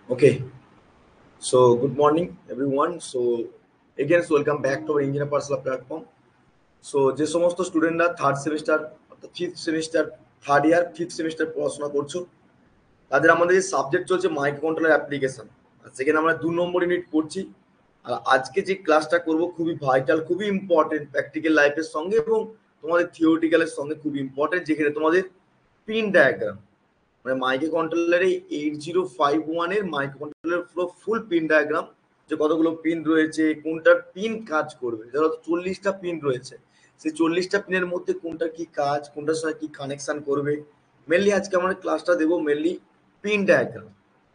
Okay, so good morning everyone. So again, welcome back to our Engineer Personal platform. So যে সমস্ত স্টুডেন্টরা third semester অর্থাৎ fifth semester third year fifth semester পড়াশোনা করছো তাদের আমাদের যে সাবজেক্ট চলছে মাইক্রো কন্ট্রোলার অ্যাপ্লিকেশন, আর সেখানে আমরা 2 নম্বর ইউনিট পড়ছি। আর আজকে যে ক্লাসটা করব খুবই ভাইটাল, খুবই ইম্পর্টেন্ট প্র্যাকটিক্যাল লাইফের সঙ্গে এবং তোমাদের থিওরিটিক্যালের সঙ্গে খুবই ইম্পর্টেন্ট, যেখানে তোমাদের পিন ডায়াগ্রাম মানে মাইক্রো কন্ট্রোলারের 8051 এর মাইক্রো কন্ট্রোলার পুরো ফুল পিন ডায়াগ্রাম, যে কতগুলো পিন রয়েছে, কোনটার পিন কাজ করবে। ধরো 40টা পিন রয়েছে, সেই 40টা পিনের মধ্যে কোনটা কি কাজ, কোনটার সঙ্গে কি কানেকশন করবে। মেনলি আজকে আমরা ক্লাসটা দেবো mainly pin diagram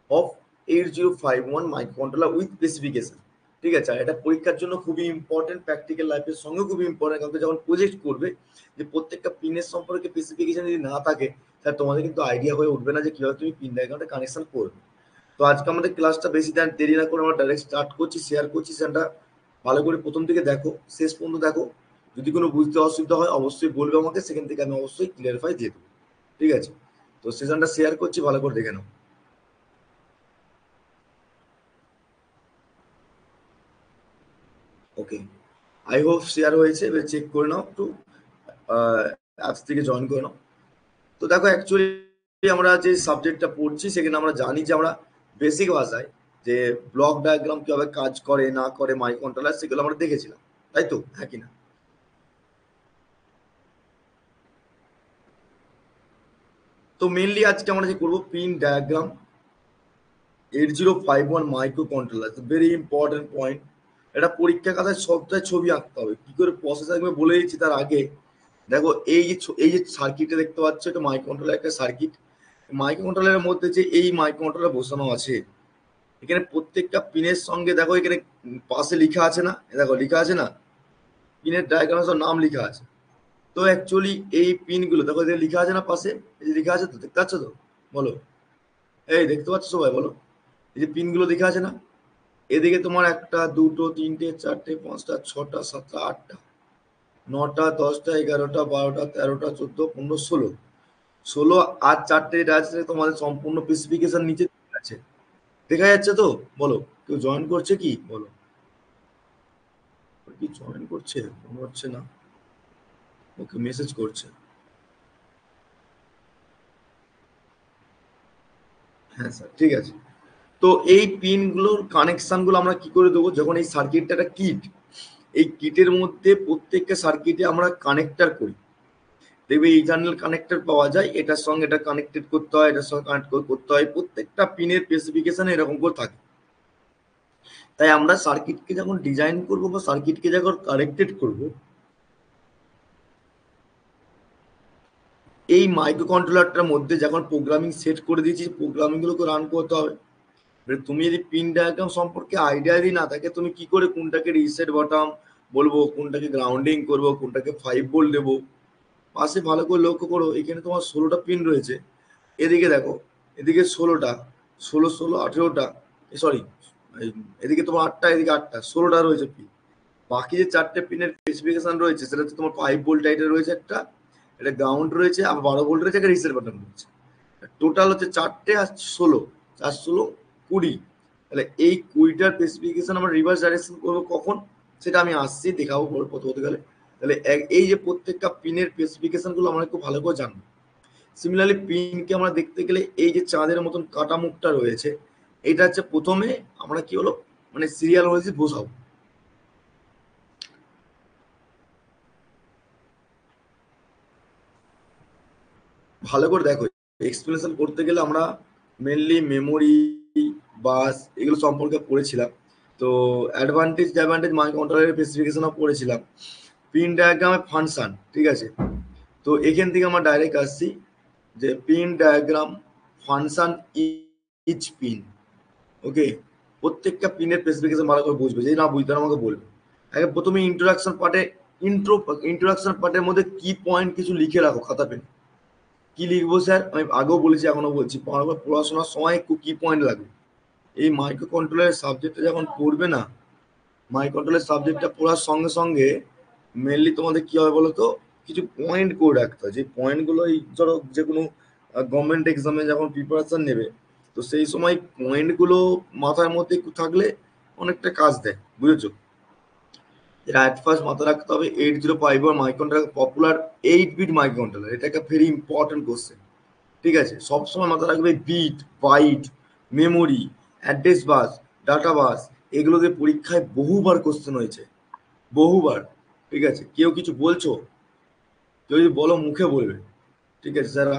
of 8051 micro controller with specification. ঠিক আছে, আর এটা পরীক্ষার জন্য খুবই ইম্পর্টেন্ট, প্র্যাকটিক্যাল লাইফের সঙ্গে খুবই ইম্পর্টেন্ট, কারণ যখন প্রজেক্ট করবে যে প্রত্যেকটা পিনের সম্পর্কে স্পেসিফিকেশন যদি না থাকে তাহলে তোমাদের কিন্তু আইডিয়া হয়ে উঠবে না যে কিভাবে তুমি পিন ডায়াগ্রামটা কানেকশন করবে। তো আজকে আমাদের ক্লাসটা বেশি দেরি না করে আমরা ডাইরেক্ট স্টার্ট করছি, শেয়ার করছি। সেটা ভালো করে প্রথম থেকে দেখো, শেষ পর্যন্ত দেখো। যদি কোনো বুঝতে অসুবিধা হয় অবশ্যই বলবে আমাকে, সেখান থেকে আমি অবশ্যই ক্লিয়ারিফাই দিয়ে দেবো। ঠিক আছে, তো সেশনটা শেয়ার করছি, ভালো করে দেখে নাও। ওকে, আই হোপ শেয়ার হয়েছে, এবার চেক করে নাও একটু, অ্যাপস থেকে জয়েন করে নাও। তো দেখো, অ্যাকচুয়ালি আমরা যে সাবজেক্টটা পড়ছি সেখানে আমরা জানি যে আমরা বেসিক ভাষায় যে ব্লক ডায়াগ্রাম কিভাবে কাজ করে না করে মাইক্রো কন্ট্রোলার, সেগুলো আমরা দেখেছিলাম, তাই তো? হ্যাঁ কিনা? তো মেনলি আজকে আমরা যে করবো pin diagram 8051 micro controller, very important point. এটা পরীক্ষা খাতায় সবটাই ছবি আঁকতে হবে, কি করে প্রসেস আমি বলে দিচ্ছি তার আগে। দেখো, এই যে সার্কিটটা দেখতে পাচ্ছ, এটা মাইক্রো কন্ট্রোলার একটা সার্কিট। মাইক্রো কন্ট্রোলারের মধ্যে যে এই মাইক্রো কন্ট্রোলার বসানো আছে, এখানে প্রত্যেকটা পিনের সঙ্গে দেখো এখানে পাশে লিখা আছে না, দেখো লিখা আছে না, পিনের ডায়াগ্রামে সব নাম লিখা আছে। তো অ্যাকচুয়ালি এই পিনগুলো দেখো, এখানে লিখা আছে না পাশে, এই যে লিখা আছে, তো দেখতে পাচ্ছ তো? বলো, এই দেখতে পাচ্ছ সবাই? বলো, এই যে পিনগুলো লেখা আছে না, এদিকে তোমার একটা দুটো তিনটে চারটে পাঁচটা ছটা সাতটা আটটা নটা দশটা এগারোটা বারোটা তেরোটা চোদ্দ পনেরো ষোলো, ষোলো আর চারটে যেটা আছে তোমাদের সম্পূর্ণ স্পেসিফিকেশন নিচে আছে, দেখা যাচ্ছে তো? বলো, কেউ জয়েন করছে কি? বলো, কি জয়েন করছে? মনে হচ্ছে না। ওকে, মেসেজ করছে। হ্যাঁ স্যার, ঠিক আছে। তো এই পিনগুলোর কানেকশনগুলো আমরা কি করে দেবো, যখন এই সার্কিটটা একটা কিট, এই কিটের মধ্যে প্রত্যেকটা সার্কিটে আমরা কানেক্টর করি। দেখবে ইথারনেল কানেক্টর পাওয়া যায়, এটার সঙ্গে এটা কানেক্টেড করতে হয়, এটার সঙ্গে কানেক্ট করতে হয়, প্রত্যেকটা পিনের স্পেসিফিকেশন এরকম করে থাকে। তাই আমরা সার্কিটকে যখন ডিজাইন করব বা সার্কিটকে যখন কানেক্টেড করব, এই মাইক্রো কন্ট্রোলারটার মধ্যে যখন প্রোগ্রামিং সেট করে দিয়েছি, প্রোগ্রামিং গুলোকে রান করতে হবে। এবার তুমি যদি পিন ডায়াগ্রাম সম্পর্কে আইডিয়া যদি না থাকে, তুমি কি করে কোনটাকে রিসেট বটম বলবো, কোনটাকে গ্রাউন্ডিং করবো, কোনটাকে 5 ভোল্ট দেবো। পাশে ভালো করে লক্ষ্য করো, এখানে তোমার 16টা পিন রয়েছে, এদিকে দেখো, এদিকে 16টা, 16 16 18টা, সরি, এদিকে তোমার 8টা, এদিকে 8টা, 16টা রয়েছে পিন। বাকি যে চারটে পিনের স্পেসিফিকেশন রয়েছে সেটা হচ্ছে তোমার 5 ভোল্ট এটা রয়েছে একটা, এটা গ্রাউন্ড রয়েছে, আর 12 ভোল্ট রয়েছে, একটা রিসেট বাটন রয়েছে। টোটাল হচ্ছে চারটে আর 16, 4 16 20। তাহলে এই 20টার স্পেসিফিকেশন আমরা রিভার্স ডাইরেকশন করবো কখন, সেটা আমি আসছি, দেখাবো পথ হতে গেলে। তাহলে এই যে প্রত্যেকটা পিনের স্পেসিফিকেশন গুলো আমরা খুব ভালো করে জানবো। সিমিলারলি পিনকে আমরা দেখতে গেলে এই যে চাঁদের মতন কাটা মুখটা রয়েছে, এটা হচ্ছে প্রথমে আমরা কি হলো মানে সিরিয়াল ওয়াইজ বসাবো। ভালো করে দেখো, এক্সপ্লেনেশন করতে গেলে আমরা মেনলি মেমোরি, বাস, এগুলো সম্পর্কে পড়েছিলাম। তো অ্যাডভান্টেজ মাইক্রো কন্ট্রোলারের স্পেসিফিকেশনও পড়েছিলাম, পিন ডায়াগ্রামে ফাংশন। ঠিক আছে, তো এখান থেকে আমরা ডাইরেক্ট আসছি যে pin diagram function each pin. Okay, প্রত্যেকটা পিনের স্পেসিফিকেশন ভালো করে বুঝবে, যদি না বুঝতে পারো আমাকে বলবে। আগে প্রথমে ইন্ট্রোডাকশন পার্টে, ইন্ট্রোডাকশন পার্টের মধ্যে কি পয়েন্ট কিছু লিখে রাখো খাতা পেন। কি লিখবো স্যার? আমি আগেও বলেছি, এখনো বলছি, পড়াশোনার সময় কি পয়েন্ট লাগবে। এই মাইক্রো কন্ট্রোলারের সাবজেক্টটা যখন পড়বে না, মাইক্রো কন্ট্রোলার সাবজেক্টটা পড়ার সঙ্গে সঙ্গে মেনলি তোমাদের কি হবে বলো তো, কিছু পয়েন্ট করে রাখতে হয়। যে পয়েন্টগুলো এই ধরো যে কোনো গভর্নমেন্ট এক্সামে যখন প্রিপারেশন নেবে, তো সেই সময় পয়েন্টগুলো মাথার মধ্যে একটু থাকলে অনেকটা কাজ দেয়, বুঝেছো? এটা অ্যাট ফার্স্ট মাথায় রাখতে হবে, 8051 মাইক্রোকন্ট্রোলার পপুলার 8 বিট মাইক্রোকন্ট্রোলার, এটা একটা ভেরি ইম্পর্টেন্ট কোশ্চেন। ঠিক আছে, সবসময় মাথায় রাখবে বিট, বাইট, মেমোরি, অ্যাড্রেস বাস, ডাটা বাস, এগুলোতে পরীক্ষায় বহুবার কোশ্চেন হয়েছে, বহুবার। ঠিক আছে, কেউ কিছু বলছো, কেউ যদি বলো মুখে বলবে। ঠিক আছে স্যার।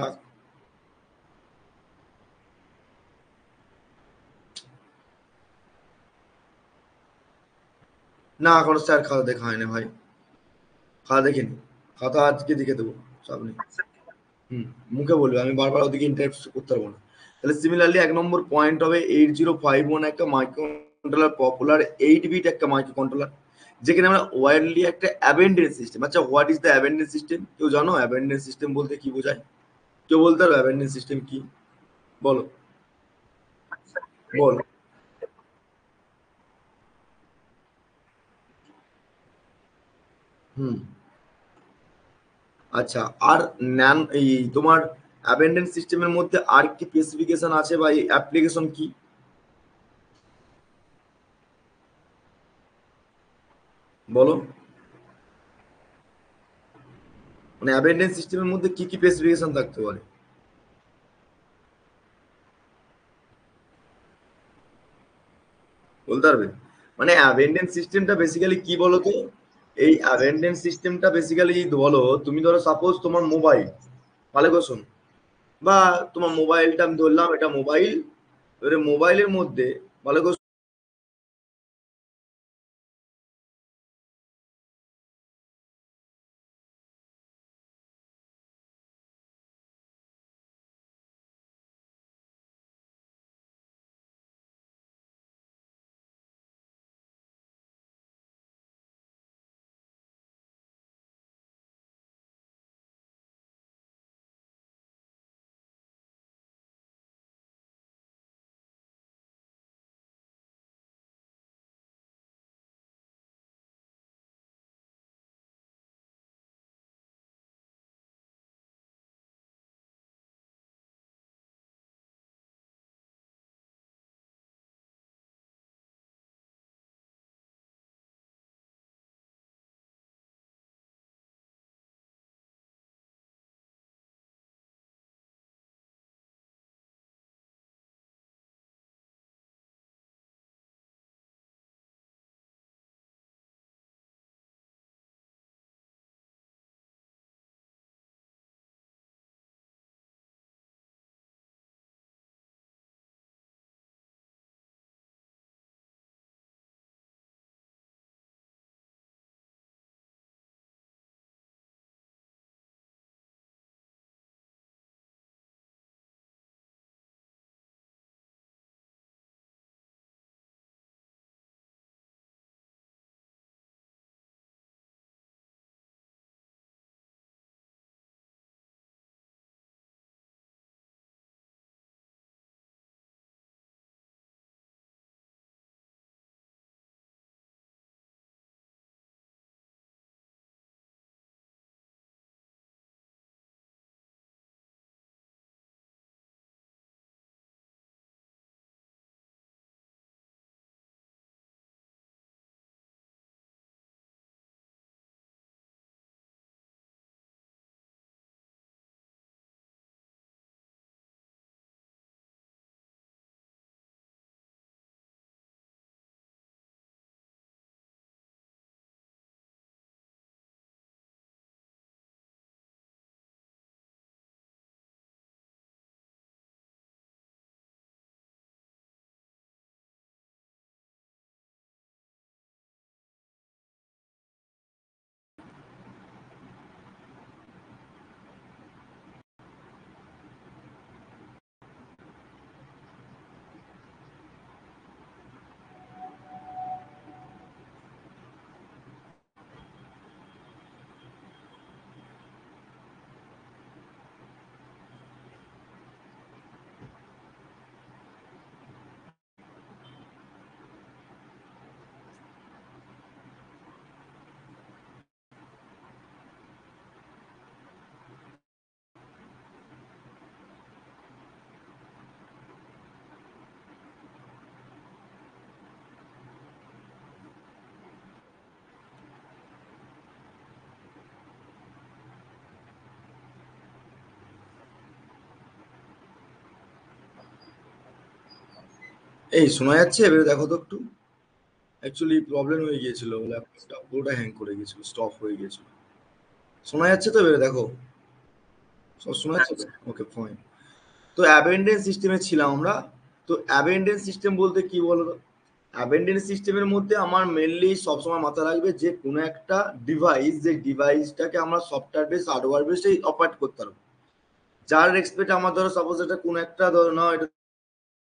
না এখনো স্যার খাতা দেখা হয়নি ভাই, খাতা দেখিনি, খাতা আজকে দেখে দেবো, চাপ নেই। হুম, মুখে বলবে, আমি বারবার ওদিকে ইন্টারাপ্ট করতে পারবো না। তাহলে সিমিলারলি 1 নম্বর পয়েন্ট হবে 8051 একটা মাইক্রো কন্ট্রোলার পপুলার 8 বিট একটা মাইক্রো কন্ট্রোলার, যেখানে আমরা ওয়াইডলি একটা অ্যাবেন্ডেন্স সিস্টেম। আচ্ছা, what is the abundance system? কেউ জানো অ্যাবেন্ডেন্স সিস্টেম বলতে কি বোঝায়? কেউ বলতে পারবে অ্যাবেন্ডেন্স সিস্টেম কি? বলো, বলো। হুম। আচ্ছা, আর ন্যান এই তোমার অ্যাবেন্ডেন্স সিস্টেমের মধ্যে আর কি স্পেসিফিকেশন আছে বা এই অ্যাপ্লিকেশন কি? বলো, মানে অ্যাবেন্ডেন্স সিস্টেমের মধ্যে কি কি স্পেসিফিকেশন থাকতে পারে? বলতে পারবে? মানে অ্যাবেন্ডেন্স সিস্টেমটা বেসিক্যালি কি বলো তো? এই অ্যাবেন্ডেন্স সিস্টেমটা বেসিক্যালি বলো, তুমি ধরো সাপোজ তোমার মোবাইল, ভালো করে শোনো, বা তোমার মোবাইলটা আমি ধরলাম এটা মোবাইল, এবারে মোবাইলের মধ্যে ভালো করে এই শোনা যাচ্ছে? এবারে দেখো তো একটু। অ্যাকচুয়ালি প্রবলেম হয়ে গিয়েছিল, ল্যাপটপটা পুরোটা হ্যাং করে গিয়েছিল, স্টপ হয়ে গিয়েছিল। শোনা যাচ্ছে তো এবারে দেখো? সব শোনা যাচ্ছে তো? Okay fine. তো অ্যাবেন্ডেন্স সিস্টেমে ছিলাম আমরা। তো অ্যাবেন্ডেন্স সিস্টেম বলতে কি বলো তো? অ্যাবেন্ডেন্স সিস্টেমের মধ্যে আমার মেনলি সবসময় মাথায় রাখবে যে কোনো একটা ডিভাইস, যে ডিভাইসটাকে আমরা সফটওয়্যার বেস হার্ডওয়্যার বেসে অপারেট করতে পারবো। যার রেসপেক্টে আমার ধরো সাপোজ এটা কোনো একটা ধরো না, এটা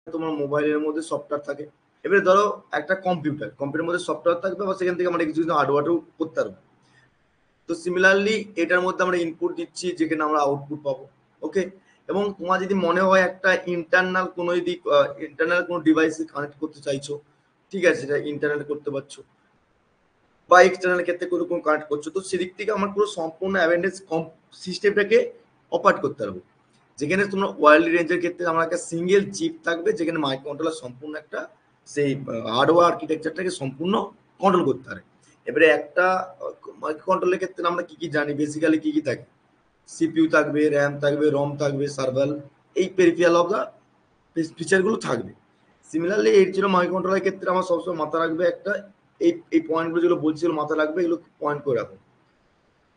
তোমার মোবাইলের মধ্যে সফটওয়্যার থাকে। এবারে ধরো একটা কম্পিউটারের মধ্যে সফটওয়্যার থাকবে, বা সেখান থেকে আমরা কিছু কিছু হার্ডওয়্যারও করতে পারবো। তো সিমিলারলি এটার মধ্যে আমরা ইনপুট দিচ্ছি, যেখানে আমরা আউটপুট পাবো। ওকে। এবং তোমার যদি মনে হয় একটা ইন্টারনাল কোনো ডিভাইসে কানেক্ট করতে চাইছো, ঠিক আছে, সেটা ইন্টারনেট করতে পারছো, বা এক্সটার্নাল ক্ষেত্রে কোনো কোনো কানেক্ট করছো, তো সেদিক থেকে আমার পুরো সম্পূর্ণ অ্যাওয়ারনেস সিস্টেমটাকে অপারেট করতে পারবো। যেখানে তোমরা ওয়ার্ল্ড রেঞ্জের ক্ষেত্রে আমার একটা সিঙ্গেল চিপ থাকবে, যেখানে মাইক্রো কন্ট্রোলার সম্পূর্ণ একটা সেই হার্ডওয়্যার আর্কিটেকচারটাকে সম্পূর্ণ কন্ট্রোল করতে পারে। এবারে একটা মাইক্রো কন্ট্রোলের ক্ষেত্রে আমরা কি কি জানি, বেসিক্যালি কি কি থাকে? সিপিইউ থাকবে, র্যাম থাকবে, রম থাকবে, সার্ভার, এই পেরিফেরাল অফ দা ফিচারগুলো থাকবে। সিমিলারলি 80 মাইক্রো কন্ট্রোলারের ক্ষেত্রে আমার সবসময় মাথা রাখবে একটা, এই পয়েন্টগুলো যেগুলো বলছি মাথা রাখবে, এগুলো পয়েন্ট করে রাখো।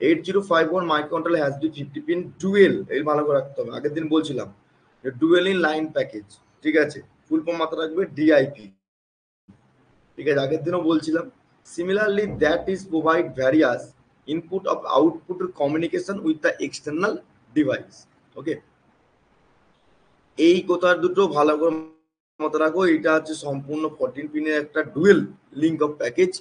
8051 micro controller has be 50 pin dual, এই ভালো করে রাখতে হবে। আগের দিন বলছিলাম ডুয়েল ইন লাইন প্যাকেজ, ঠিক আছে, ফুল ফর্ম মাথা রাখবে ডিআইপি, ঠিক আছে, আগের দিনও বলছিলাম। Similarly that is provide various input of output communication with the external device. Okay. এই কথা দুটো ভালো করে মাথায় রাখো। এটা হচ্ছে সম্পূর্ণ 14 পিনের একটা ডুয়েল লিঙ্ক অফ প্যাকেজ,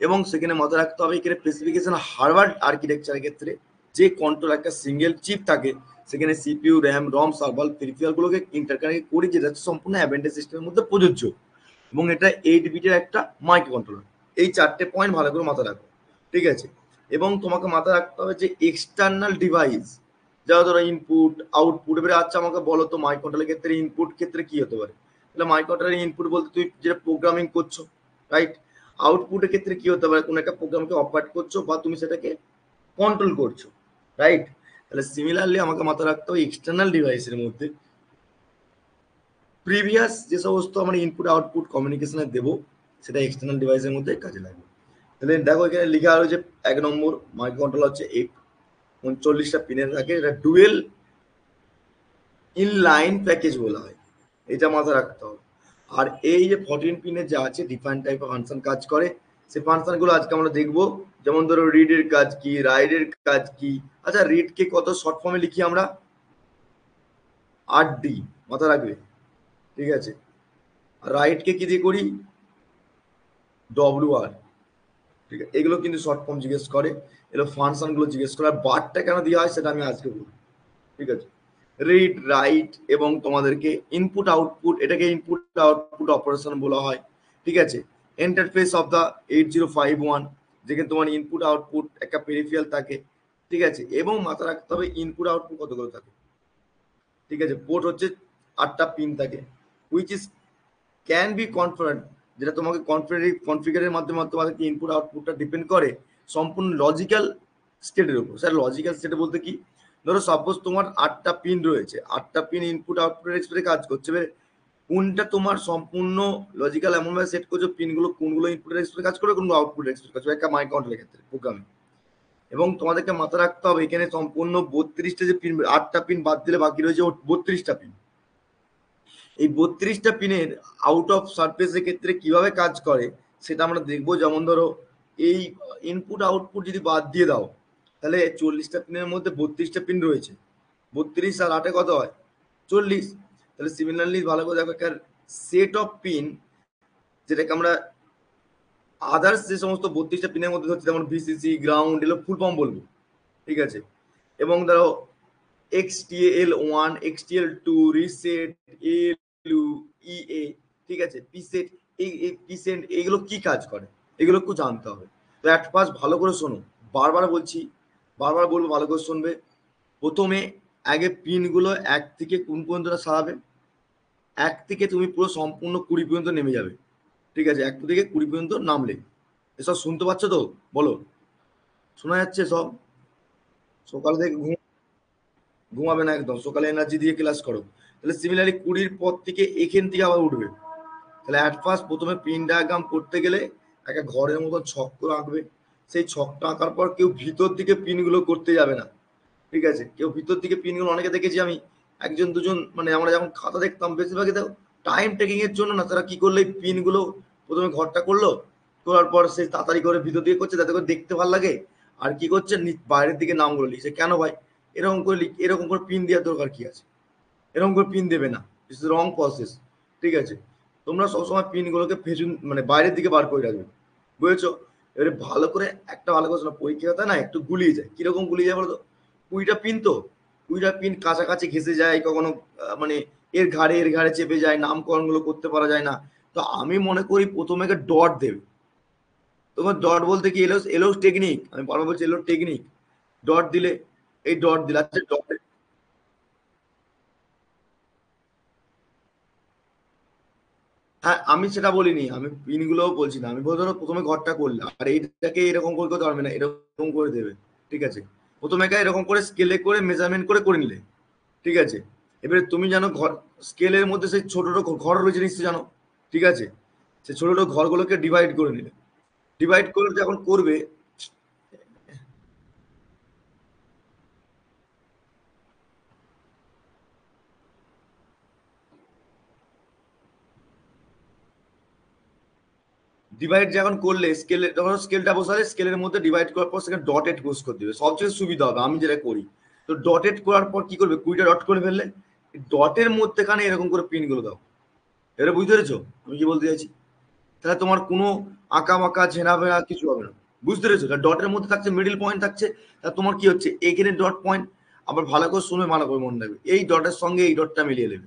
এবং সেখানে মাথায় রাখতে হবে এখানে স্পেসিফিকেশন হার্ভার্ড আর্কিটেকচারের ক্ষেত্রে যে কন্ট্রোল একটা সিঙ্গেল চিপ থাকে, সেখানে সিপিইউ, র্যাম, রম, সার্ভার, পেরিফেরালগুলোকে ইন্টারকানেক্ট করি, যেটা হচ্ছে সম্পূর্ণ অ্যাভেন্টেজ সিস্টেমের মধ্যে প্রযোজ্য। এবং এটা 8 বিটের একটা মাইক্রো কন্ট্রোলার। এই চারটে পয়েন্ট ভালো করে মাথায় রাখো, ঠিক আছে। এবং তোমাকে মাথায় রাখতে হবে যে এক্সটার্নাল ডিভাইস, যারা ধরো ইনপুট আউটপুট, এবারে আচ্ছা আমাকে বলো তো মাইক্রো কন্ট্রোলের ক্ষেত্রে ইনপুট ক্ষেত্রে কি হতে পারে? তাহলে মাইক্রো কন্ট্রোলের ইনপুট বলতে তুই যেটা প্রোগ্রামিং করছো, রাইট। আউটপুটের ক্ষেত্রে কি হতে পারে? কোনো একটা প্রোগ্রামকে অপারেট করছো, বা তুমি সেটাকে কন্ট্রোল করছো, রাইট। তাহলে সিমিলারলি আমাকে মাথায় রাখতে হবে এক্সটার্নাল ডিভাইসের মধ্যে প্রিভিয়াস যে সমস্ত আমরা ইনপুট আউটপুট কমিউনিকেশনে দেবো, সেটা এক্সটার্নাল ডিভাইসের মধ্যে কাজে লাগবে। তাহলে দেখো এখানে লেখা রয়েছে 1 নম্বর মাইক্রো কন্ট্রোলার হচ্ছে 39টা পিনের থাকে, এটা ডুয়েল ইনলাইন প্যাকেজ বলা হয়, এটা মাথায় রাখতে হবে। আর এই যে 14 পিনের যা আছে ডিফারেন্ট টাইপ অফ ফাংশন কাজ করে, সেই ফাংশনগুলো আজকে আমরা দেখবো। যেমন ধরো রিডের কাজ কি, রাইডের কাজ কি। আচ্ছা, রিডকে কত শর্ট ফর্মে লিখি আমরা? 8D, মাথা রাখবে, ঠিক আছে। রাইটকে কি দিয়ে করি? WR, ঠিক আছে। এগুলো কিন্তু শর্ট ফর্ম জিজ্ঞেস করে, এগুলো ফাংশনগুলো জিজ্ঞেস করে। আর বারটা কেন দেওয়া হয় সেটা আমি আজকে বলবো, ঠিক আছে। রিড, রাইট, এবং তোমাদেরকে ইনপুট আউটপুট, এটাকে ইনপুট আউটপুট অপারেশন বলা হয়, ঠিক আছে। ইন্টারফেস অফ দ্য 8051, যেখানে তোমার ইনপুট আউটপুট একটা পেরিফেরাল থাকে, ঠিক আছে। এবং মাথা রাখতে হবে ইনপুট আউটপুট কতগুলো থাকে, ঠিক আছে। পোর্ট হচ্ছে 8টা পিন থাকে, which is can be conferred, যেটা তোমাকে কনফিগারের মাধ্যমে তোমাদেরকে ইনপুট আউটপুটটা ডিপেন্ড করে সম্পূর্ণ লজিক্যাল স্টেটের উপর। স্যার লজিক্যাল স্টেট বলতে কি? ধরো সাপোজ তোমার 8টা পিন রয়েছে, 8টা পিন ইনপুট আউটপুটের এক্সপ্রেসে কাজ করছে। এবারে কোনটা তোমার সম্পূর্ণ লজিক্যাল এমনভাবে সেট করছো, পিনগুলো কোনগুলো ইনপুটের এক্সপ্রেসে কাজ করবে, কোনগুলো আউটপুট এক্সপ্রেস কাজ করবে, একটা মাইক্রো কন্ট্রোলের ক্ষেত্রে প্রোগ্রামিং। এবং তোমাদেরকে মাথা রাখতে হবে এখানে সম্পূর্ণ 32টা যে পিন, 8টা পিন বাদ দিলে বাকি রয়েছে 32টা পিন। এই 32টা পিনের আউট অফ সারফেসের ক্ষেত্রে কিভাবে কাজ করে সেটা আমরা দেখবো। যেমন ধরো এই ইনপুট আউটপুট যদি বাদ দিয়ে দাও, তাহলে 40টা পিনের মধ্যে 32টা পিন রয়েছে, 32 আর 8 কত হয়? 40। তাহলে সিমিলারলি ভালো করে দেখো, একটা সেট অফ পিন, যেটাকে আমরা আদার্স যে সমস্ত 32টা পিনের মধ্যে হচ্ছে, যেমন ভিসিসি, গ্রাউন্ড, এগুলো ফুল ফর্ম বলবো, ঠিক আছে। এবং ধরো XTL1, XTL2, রিসেট, এলইউ, ইএ, ঠিক আছে, পিসেট, এই পিসেন্ট, এগুলো কি কাজ করে, এগুলো একটু জানতে হবে। তো অ্যাট ফার্স্ট ভালো করে শোনো, বারবার বলছি, বারবার বলবো, ভালো করে শুনবে। প্রথমে আগে পিনগুলো 1 থেকে কোন পর্যন্ত সারাবে? 1 থেকে তুমি পুরো সম্পূর্ণ 20 পর্যন্ত নেমে যাবে, ঠিক আছে। 1 থেকে 20 পর্যন্ত নামলে এসব শুনতে পাচ্ছ তো? বলো, শোনা যাচ্ছে সব? সকাল থেকে ঘুমাবে না একদম, সকালে এনার্জি দিয়ে ক্লাস করো। তাহলে সিমিলারলি 20 পর থেকে এখান থেকে আবার উঠবে, তাহলে অ্যাট ফার্স্ট প্রথমে পিন ডায়াগ্রাম করতে গেলে একটা ঘরের মতো ছক করে আঁকবে। সেই ছকটা আঁকার পর কেউ ভিতর দিকে পিনগুলো করতে যাবে না, ঠিক আছে? কেউ ভিতর দিকে পিনগুলো, অনেকে দেখেছি আমি, একজন দুজন, মানে আমরা যখন খাতা দেখতাম বেশিরভাগই দেখো টাইম টেকিং এর জন্য না, তারা কি করলো এই পিনগুলো প্রথমে ঘরটা করলো, করার পর সে তাড়াতাড়ি করে ভিতর দিকে করছে যাতে করে দেখতে ভালো লাগে। আর কি করছে, বাইরের দিকে নামগুলো লিখছে। কেন ভাই এরকম করে এরকম করে পিন দেওয়ার দরকার কি আছে? এরকম করে পিন দেবে না, ইটস রং প্রসেস, ঠিক আছে? তোমরা সবসময় পিনগুলোকে পেছন মানে বাইরের দিকে বার করে রাখবে, বুঝেছো? এবারে ভালো করে একটা ভালো কথা শোনো, পরীক্ষাটা না একটু গুলিয়ে যায়। কিরকম গুলিয়ে যায় বলো তো? 20টা পিন তো, 20টা পিন কাছাকাছি ঘেসে যায় কখনো, মানে এর ঘাড়ে চেপে যায়, নামকরণগুলো করতে পারা যায় না। তো আমি মনে করি প্রথমে ডট দেবে। তোমার ডট বলতে কি, এলো এলো টেকনিক, আমি বারবার বলছি এলো টেকনিক। ডট দিলে, এই ডট দিলে, আচ্ছা ডট, হ্যাঁ আমি সেটা বলিনি, আমি পিনগুলোও বলছি না। আমি বলছি ধরো প্রথমে ঘরটা করলে আর এইটাকে এরকম করে করতে পারবে না, এরকম করে দেবে, ঠিক আছে? প্রথমে এরকম করে স্কেলে করে মেজারমেন্ট করে করে নিলে, ঠিক আছে? এবারে তুমি জানো ঘর, স্কেলের মধ্যে সেই ছোট ছোট ঘর রয়েছে নিশ্চয়ই জানো, ঠিক আছে? সেই ছোট ছোট ঘরগুলোকে ডিভাইড করে নিলে, ডিভাইড করে যখন করবে, ডিভাইড যখন করলে স্কেলে, যখন স্কেলটা বসালে স্কেলের মধ্যে ডিভাইড করার পর সেখানে ডটেড পোস্ট করে দিবে, সবচেয়ে সুবিধা হবে আমি যেটা করি। তো ডটেড করার পর কি করবে, 20টা ডট করে ফেললে ডটের মধ্যেখানে এরকম করে পিনগুলো দাও। এবারে বুঝতে পেরেছো আমি কি বলতে চাইছি? তাহলে তোমার কোনো আঁকা বাঁকা ঝেনা ফেনা কিছু হবে না, বুঝতে পেরেছো? ডটের মধ্যে থাকছে, মিডিল পয়েন্ট থাকছে। তা তোমার কি হচ্ছে, এইখানে ডট পয়েন্ট, আবার ভালো করে শুনে ভালো করে মনে রাখবে, এই ডটের সঙ্গে এই ডটটা মিলিয়ে নেবে,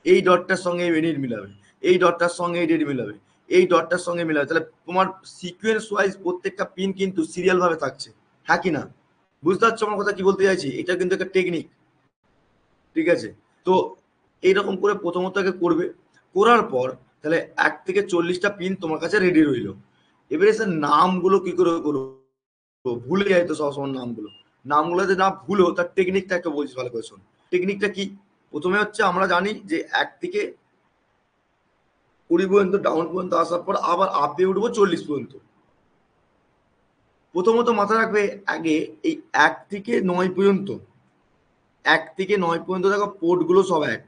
এই ডটটার সঙ্গে এই মিনিট মিলাবে, এই ডটটার সঙ্গে এই ডেট মিলাবে, এই ডটটার সঙ্গে মিলাবে। তাহলে তোমার সিকোয়েন্স ওয়াইজ প্রত্যেকটা পিন কিন্তু সিরিয়াল ভাবে থাকছে, হ্যাঁ কি না? বুঝতে পারছো আমার কথা কি বলতে চাইছি? এটা কিন্তু একটা টেকনিক, ঠিক আছে? তো এইরকম করে প্রথমত আগে করবে। করার পর তাহলে 1 থেকে 40টা পিন তোমার কাছে রেডি রইলো। এবারে স্যার নামগুলো কি করে করবো? ভুলে যাই তো সবসময় নামগুলো। নামগুলো যদি না ভুলো, তার টেকনিকটা একটা বলছি ভালো করে শোন। টেকনিকটা কি? প্রথমে হচ্ছে আমরা জানি যে 1 থেকে 20 পর্যন্ত ডাউন পর্যন্ত আসার পর আবার আপে উঠবো 40 পর্যন্ত। প্রথমত মাথায় রাখবে আগে এই 1 থেকে 9 পর্যন্ত, 1 থেকে 9 পর্যন্ত দেখো পোর্টগুলো সব এক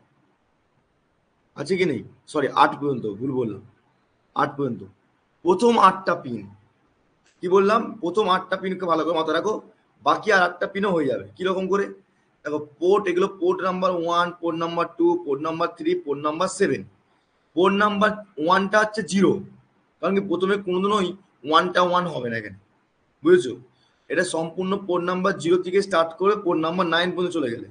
আছে কি নেই? সরি 8 পর্যন্ত, ভুল বললাম, 8 পর্যন্ত। প্রথম 8টা পিন, কি বললাম, প্রথম 8টা পিনকে ভালো করে মাথায় রাখো। বাকি আর 8টা পিনও হয়ে যাবে কিরকম করে, দেখো পোর্ট, এগুলো port number 1, port number 2, port number 3, port number 7। Port number 1টা হচ্ছে 0, কারণ কি প্রথমে কোনোদিনই 1টা 1 হবে না এখানে, বুঝেছো? এটা সম্পূর্ণ পোর্ট নাম্বার 0 থেকে স্টার্ট করে পোর্ট নাম্বার 9 পর্যন্ত চলে গেলে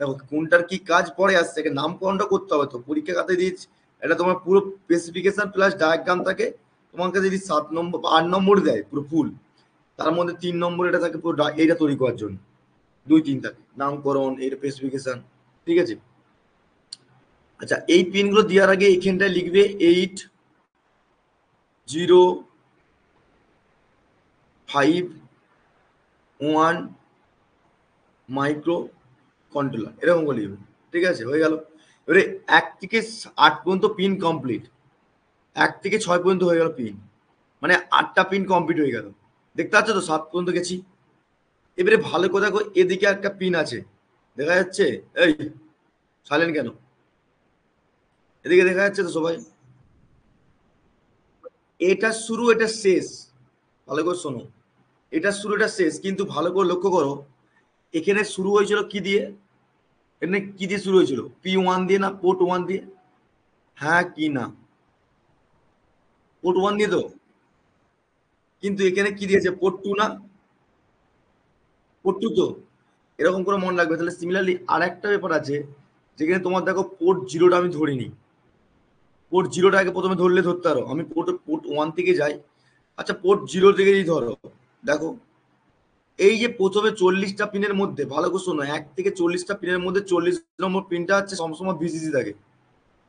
দেখো কোনটার কি কাজ পরে আসছে, একে নামকরণটা করতে হবে। তো পরীক্ষা খাতায় দিয়েছি, এটা তোমার পুরো স্পেসিফিকেশন প্লাস ডায়াগ্রাম থাকে। তোমাকে যদি 7 নম্বর বা 8 নম্বর দেয় পুরো ফুল, তার মধ্যে 3 নম্বর এটা থাকে পুরো এইটা তৈরি করার জন্য, 2 3 থাকে নামকরণ, এর স্পেসিফিকেশন, ঠিক আছে? আচ্ছা এই পিনগুলো দেওয়ার আগে এখানটায় লিখবে 8, 0, 5, 1 মাইক্রো কন্ট্রোলার, এরকম করে লিখবে, ঠিক আছে? হয়ে গেল। এবারে 1 থেকে 8 পর্যন্ত পিন কমপ্লিট, 1 থেকে 6 পর্যন্ত হয়ে গেল পিন, মানে 8টা পিন কমপ্লিট হয়ে গেল। দেখতে পাচ্ছ তো 7 পর্যন্ত গেছি। এবারে ভালো করে দেখো এদিকে একটা পিন আছে, দেখা যাচ্ছে? এই সাইলেন্ট কেন? এদিকে দেখা যাচ্ছে তো সবাই? এটা শুরু এটা শেষ, ভালো করে শোনো, এটা শুরু এটা শেষ, কিন্তু ভালো করে লক্ষ্য করো এখানে শুরু হয়েছিল কি দিয়ে, এখানে কি দিয়ে শুরু হয়েছিল? P1 দিয়ে না, পোর্ট 1 দিয়ে? হ্যাঁ কি না? পোর্ট 1 দিয়ে তো, কিন্তু এখানে কি দিয়েছে, পোর্ট 2 না? পোর্ট 2 তো, এরকম করে মনে রাখবে। তাহলে সিমিলারলি আর একটা ব্যাপার আছে, যেখানে তোমার দেখো পোর্ট 0টা আমি ধরিনি, পোর্ট 0টাকে প্রথমে ধরলে ধরতে পারো, আমি পোর্ট 1 থেকে যাই। আচ্ছা পোর্ট 0 থেকে যদি ধরো, দেখো এই যে প্রথমে 40টা পিনের মধ্যে ভালো করে শোনো, 1 থেকে 40টা পিনের মধ্যে 40 নম্বর পিনটা হচ্ছে সবসময় ভিসিসি থাকে।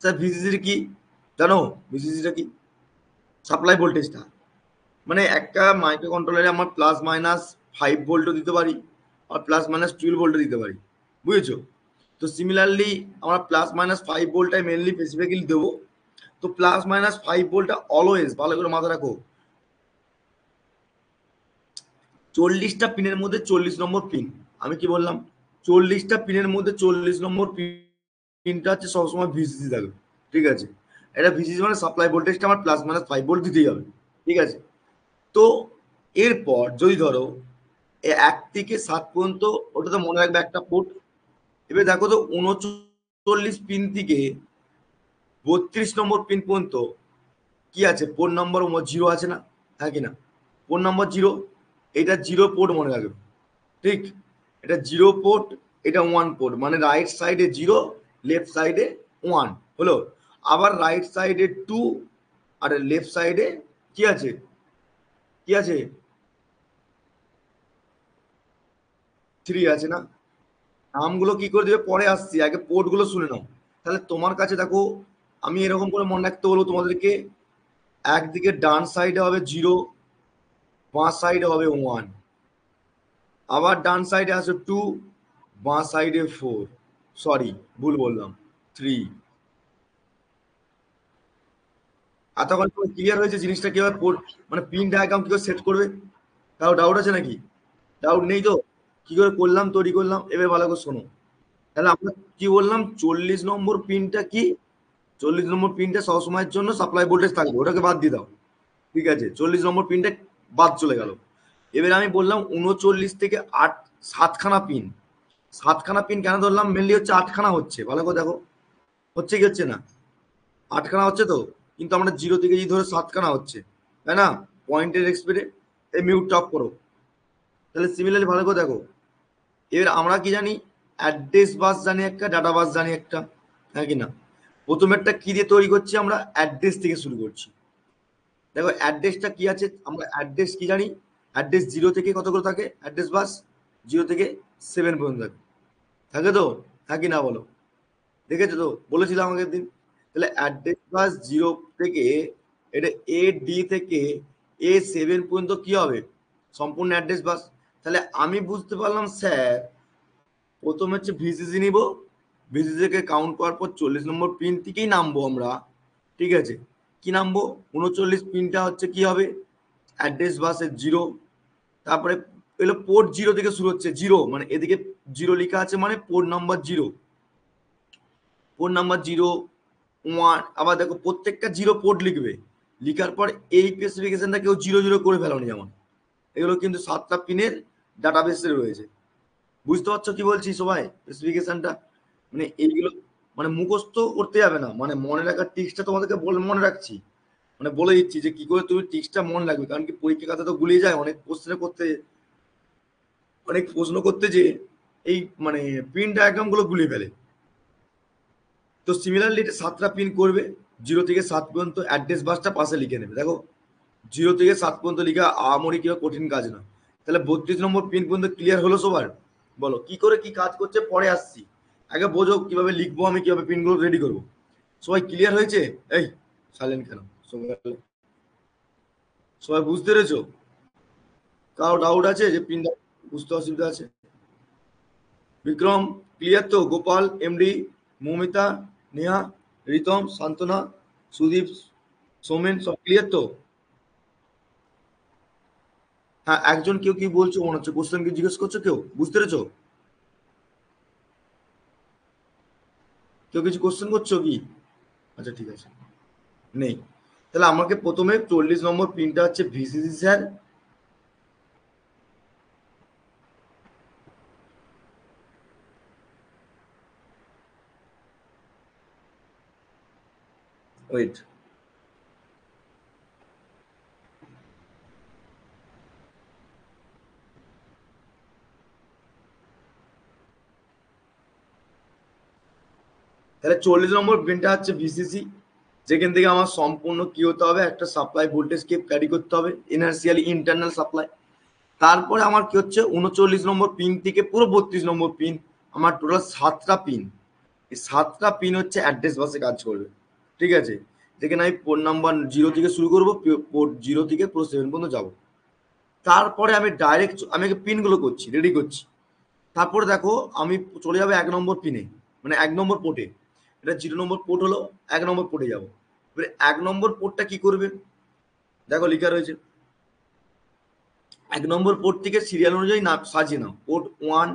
স্যার ভিসিসির কি জানো? ভিসিসিটা কি? সাপ্লাই ভোল্টেজটা, মানে একটা মাইক্রো কন্ট্রোলারে আমার +-5 ভোল্টও দিতে পারি আর +-12 ভোল্টও দিতে পারি, বুঝেছো? তো সিমিলারলি আমরা +-5 ভোল্টটাই মেনলি স্পেসিফিক্যালি দেবো। তো +-5 ভোল্টটা অলওয়েজ ভালো করে মাথায় রাখো, 40টা পিনের মধ্যে 40 নম্বর পিন। আমি কি বললাম? 40টা পিনের মধ্যে 40 নম্বর পিনটা হচ্ছে সবসময় ভিসিসি থাকবে। ঠিক আছে, এটা ভিসিসি মানে সাপ্লাই ভোল্টেজটা আমার +-5 ভোল্ট দিতেই হবে। ঠিক আছে, তো এরপর যদি ধরো 1 থেকে 7 পর্যন্ত, ওটা তো মনে রাখবে একটা পোর্ট। এবার দেখো তো 39 পিন থেকে 32 নম্বর পিন পর্যন্ত কি আছে? পোর্ট নম্বর 0 আছে না? হ্যাঁ কি না? পোর্ট নম্বর 0, এটা 0 পোর্ট মনে রাখবে। ঠিক, এটা 0 পোর্ট, এটা 1 পোর্ট, মানে রাইট সাইডে 0, লেফট সাইডে 1 হলো। আবার রাইট সাইডে 2 আর লেফট সাইডে কি আছে? কি আছে? 3 আছে না? নামগুলো কি করে দেবে পরে আসছি, আগে পোর্ট গুলো শুনে নাও। তাহলে তোমার কাছে দেখো, আমি এরকম করে মনে রাখতে বলবো তোমাদেরকে, একদিকে ডান সাইডে হবে 0, বাঁ সাইডে হবে 1, আবার ডান সাইডে আছে 2, বাঁ সাইডে 4, সরি ভুল বললাম 3। এতক্ষণ ক্লিয়ার হয়েছে জিনিসটা কিভাবে মানে পিন ডায়াগ্রাম কি করে সেট করবে? কারো ডাউট আছে নাকি? ডাউট নেই তো? কি করে করলাম, তৈরি করলাম, এবার ভালো করে শোনো। তাহলে আমরা কি বললাম? 40 নম্বর পিনটা কি? 40 নম্বর পিনটা সবসময়ের জন্য সাপ্লাই ভোল্টেজ থাকবে, ওটাকে বাদ দিয়ে দাও। ঠিক আছে, 40 নম্বর পিনটা বাদ চলে গেল। এবার আমি বললাম 39 থেকে 7খানা পিন। 7খানা পিন কেন ধরলাম? মেনলি হচ্ছে 8খানা হচ্ছে, ভালো করে দেখো, হচ্ছে কি হচ্ছে না? 8খানা হচ্ছে তো, কিন্তু আমরা 0 থেকে ধরে 7খানা হচ্ছে, তাই না? পয়েন্টের এক্সপেক্টে এই মিউটটা অফ করো। তাহলে সিমিলারলি ভালো করে দেখো, এবার আমরা কি জানি? অ্যাড্রেস বাস জানি একটা, ডাটা বাস জানি একটা, হ্যাঁ কি না? প্রথমেরটা কি দিয়ে তৈরি করছি? আমরা অ্যাড্রেস থেকে শুরু করছি। দেখো অ্যাড্রেসটা কি আছে, আমরা অ্যাড্রেস কি জানি? অ্যাড্রেস 0 থেকে কত করে থাকে? অ্যাড্রেস বাস 0 থেকে 7 পর্যন্ত থাকে, থাকে তো? হ্যাঁ কি না বলো? দেখেছো তো, বলেছিলাম আগের দিন। তাহলে অ্যাড্রেস বাস 0 থেকে, এটা AD থেকে A7 পর্যন্ত কি হবে? সম্পূর্ণ অ্যাড্রেস বাস। তাহলে আমি বুঝতে পারলাম স্যার, প্রথমে হচ্ছে ভিসিসি নিব, ভিসিসি কে কাউন্ট করার পর 40 নম্বর পিন থেকেই নামবো আমরা। ঠিক আছে, কি নামবো? 39 পিনটা হচ্ছে কি হবে? অ্যাড্রেস বাসের 0। তারপরে এলো পোর্ট 0 থেকে শুরু হচ্ছে, 0 মানে এদিকে 0 লেখা আছে মানে পোর্ট নাম্বার 0, পোর্ট নাম্বার 0, 1। আবার দেখো প্রত্যেকটা 0 পোর্ট লিখবে, লিখার পর এই স্পেসিফিকেশনটা কেউ 0 0 করে ফেলোনি যেমন, এগুলো কিন্তু 7টা পিনের ডাটাবেসে রয়েছে। বুঝতে পারছো কি বলছি সবাই? স্পেসিফিকেশনটা মানে এইগুলো মানে মুখস্থ করতে যাবে না, মানে মনে রাখার টিক্সটা তোমাদেরকে বলে মনে রাখছি, মানে বলে দিচ্ছি যে কি করে তুমি টিক্সটা মনে রাখবে। কারণ কি পরীক্ষা খাতা তো গুলিয়ে যায় অনেক কোশ্চেন করতে, অনেক প্রশ্ন করতে যে এই মানে পিন ডায়াগ্রাম গুলো গুলিয়ে ফেলে। তো সিমিলারলি এটা 7টা পিন করবে, 0 থেকে 7 পর্যন্ত অ্যাড্রেস বাসটা পাশে লিখে নেবে। দেখো 0 থেকে 7 পর্যন্ত লিখা আহামরি কিংবা কঠিন কাজ না। তাহলে 32 নম্বর পিন পর্যন্ত ক্লিয়ার হলো সবার? বলো কি করে কি কাজ করছে পরে আসছি, আগে বোঝো কিভাবে লিখবো, আমি কিভাবে পিনগুলো রেডি করবো। সবাই ক্লিয়ার হয়েছে? এই সাইলেন্ট কেন সবাই? সবাই বুঝতে পেরেছো? কারো ডাউট আছে যে পিন বুঝতে অসুবিধা আছে? বিক্রম ক্লিয়ার তো? গোপাল, এমডি, মৌমিতা, নেহা, রিতম, সান্ত্বনা, সুদীপ, সোমেন সব ক্লিয়ার তো? হ্যাঁ, একজন কেউ কি বলছো মনে হচ্ছে, কোশ্চেন কি জিজ্ঞেস করছো? কেউ বুঝতে পেরেছো? কেউ কিছু কোশ্চেন করছো কি? আচ্ছা ঠিক আছে, নেই। তাহলে আমাকে প্রথমে 40 নম্বর পিনটা হচ্ছে ভিসিসি স্যার। ওয়েট, তাহলে 40 নম্বর পিনটা হচ্ছে ভিসিসি, যেখান থেকে আমার সম্পূর্ণ কি হতে হবে? একটা সাপ্লাই ভোল্টেজকে ক্যারি করতে হবে, ইনার্সিয়ালি ইন্টারনাল সাপ্লাই। তারপরে আমার কি হচ্ছে 39 নম্বর পিন থেকে পুরো 32 নম্বর পিন, আমার টোটাল 7টা পিন। এই 7টা পিন হচ্ছে অ্যাড্রেস বাসে কাজ করবে। ঠিক আছে, যেখানে আমি পোর্ট নাম্বার 0 থেকে শুরু করবো, পোর্ট 0 থেকে পুরো 7 পর্যন্ত যাবো। তারপরে আমি ডাইরেক্ট আমি পিনগুলো করছি, রেডি করছি। তারপরে দেখো আমি চলে যাবো 1 নম্বর পিনে, মানে 1 নম্বর পোর্টে। এটা 0 নম্বর পোর্ট হলো, 1 নম্বর পোর্টে যাবো। এক নম্বর পোর্টটা কি করবে, দেখো লেখা রয়েছে 1 নম্বর পোর্ট থেকে সিরিয়াল অনুযায়ী না সাজিয়ে নাও। পোর্ট 1,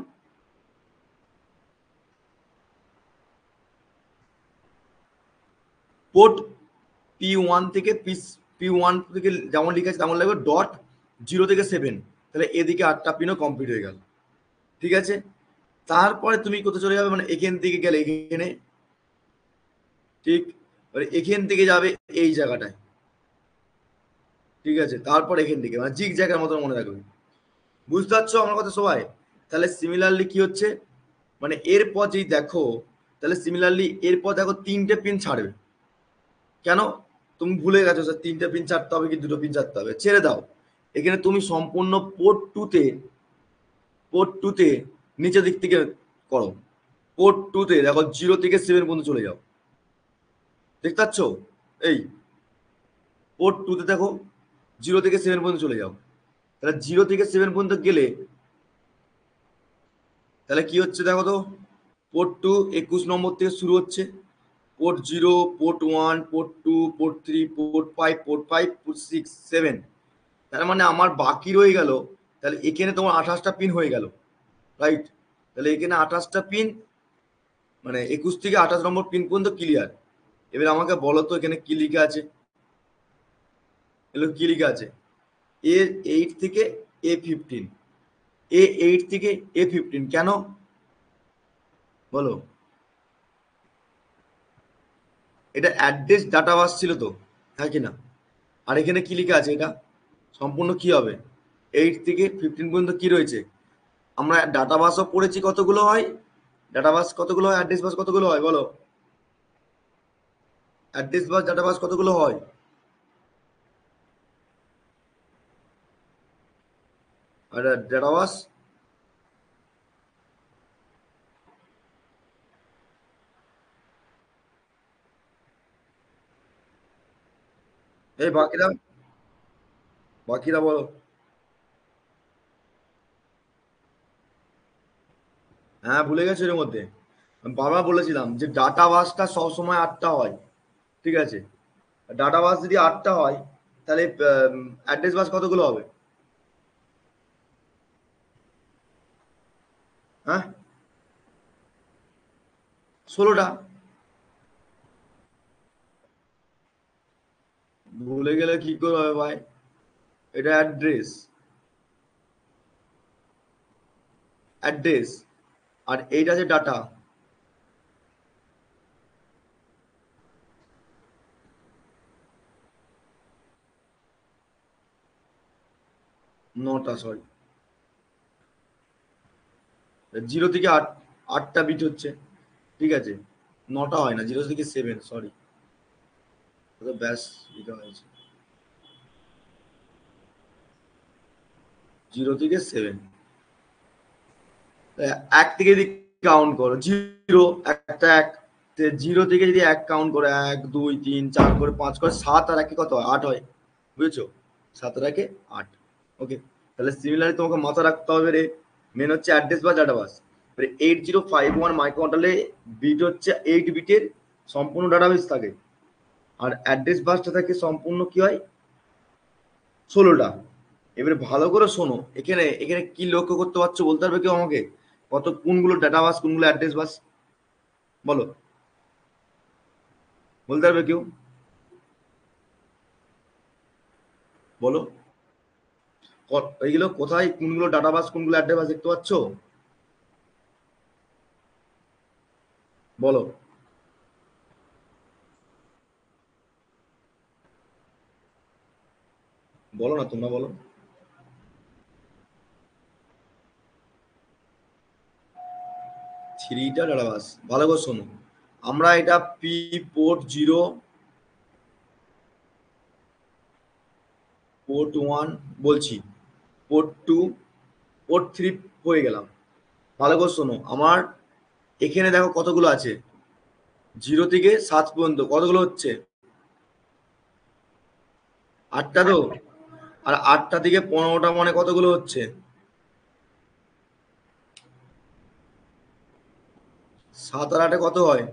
পোর্ট P1 থেকে P1 থেকে যেমন লেখা আছে তেমন লাগবে ডট 0 থেকে 7, তাহলে এদিকে 8টা পিনও কমপ্লিট হয়ে গেল। ঠিক আছে, তারপরে তুমি কোথায় চলে যাবে, মানে এখান থেকে গেলে এখানে, ঠিক, মানে এখান থেকে যাবে এই জায়গাটায়। ঠিক আছে, তারপর এখান থেকে মানে জিগ জ্যাগের মতো মনে রাখবে। বুঝতে পারছো আমার কথা সবাই? তাহলে সিমিলারলি কি হচ্ছে, মানে এরপর যদি দেখো, তাহলে সিমিলারলি এরপর দেখো 3টে পিন ছাড়বে। কেন? তুমি ভুলে গেছো স্যার 3টে পিন ছাড়তে হবে কি 2টো পিন ছাড়তে হবে, ছেড়ে দাও। এখানে তুমি সম্পূর্ণ পোর্ট টুতে নিচের দিক থেকে করো। পোর্ট 2তে দেখো 0 থেকে 7 পর্যন্ত চলে যাও। দেখতে পাচ্ছ? এই পোর্ট 2তে দেখো 0 থেকে 7 পর্যন্ত চলে যাও। তাহলে 0 থেকে 7 পর্যন্ত গেলে তাহলে কি হচ্ছে দেখো তো, পোর্ট 2 21 নম্বর থেকে শুরু হচ্ছে, port 0, port 1, port 2, port 3, port 5, port 6, 7। তার মানে আমার বাকি রয়ে গেল, তাহলে এখানে তোমার 28টা পিন হয়ে গেল, রাইট? তাহলে এখানে 28টা পিন, মানে 21 থেকে 28 নম্বর পিন পর্যন্ত ক্লিয়ার। এবার আমাকে বলো তো এখানে কি লেখা আছে, এগুলো কি লেখা আছে? A8 থেকে A15, A8 থেকে A15 কেন বলো? এটা অ্যাড্রেস ডাটা বাস ছিল তো, হ্যাঁ কি না? আর এখানে কি লেখা আছে, এটা সম্পূর্ণ কি হবে? 8 থেকে 15 পর্যন্ত কি রয়েছে? আমরা ডাটা বাসও পড়েছি কতগুলো হয়, ডাটা বাস কতগুলো হয়, অ্যাড্রেস বাস কতগুলো হয় বলো? অ্যাড্রেস বাস ডাটা বাস কতগুলো হয়? আর ডাটা বাস, এই বাকিরা, বাকিরা বলো। হ্যাঁ ভুলে গেছো এর মধ্যে, আমি বারবার বলেছিলাম যে ডাটা বাসটা সবসময় 8টা হয়। ঠিক আছে, ডাটা বাস যদি 8টা হয়, তাহলে অ্যাড্রেস বাস কতগুলো হবে? হ্যাঁ, 16টা। ভুলে গেলে কি করে হবে ভাই? এটা অ্যাড্রেস, অ্যাড্রেস, আর এইটা যে ডাটা। 9টা, সরি, 0 থেকে 8, 8টা বিট হচ্ছে। ঠিক আছে, 9টা হয় না, 0 থেকে 7, সরি, ব্যাস লিখা হয়েছে 0 থেকে 7। এক থেকে যদি কাউন্ট করো, 0 একটা, 1, 0 থেকে যদি 1 কাউন্ট করো, 1 2 3 4 করে 5 করে 7 আর 1 কত হয়? 8 হয়। বুঝেছো? 7 আর 1 8। ওকে, তাহলে সিমিলারলি তোমাকে মাথা রাখতে হবে রে, মেন হচ্ছে অ্যাড্রেস বা ডাটা বাস। 8051 মাইক্রোকন্ট্রোলে বিট হচ্ছে 8 বিটের সম্পূর্ণ ডাটাবেস থাকে, আর অ্যাড্রেস বাসটা থাকে সম্পূর্ণ কি হয় 16টা। এবারে ভালো করে শোনো, এখানে এখানে কি লক্ষ্য করতে পারছো বলতে পারবে কেউ আমাকে? কত কোনগুলো ডাটা বাস কোনগুলো অ্যাড্রেস বাস বলো, বলতে পারবে কেউ? বলো, এইগুলো কোথায়, কোনগুলো ডাটা বাস কোনগুলো অ্যাড্রেস বাস দেখতে পাচ্ছো? বলো, বলো না তোমরা বলো। 3টা ডাটা বাস, ভালো করে শোনো। আমরা এটা পোর্ট 0, পোর্ট 1 বলছি, পোর্ট 2, পোর্ট 3 হয়ে গেলাম। ভালো করে শোনো আমার, এখানে দেখো কতগুলো আছে, 0 থেকে 7 পর্যন্ত কতগুলো হচ্ছে? 8টা তো। আর 8টা থেকে 15টা মানে কতগুলো হচ্ছে? 7 আর 8-এ কত হয়?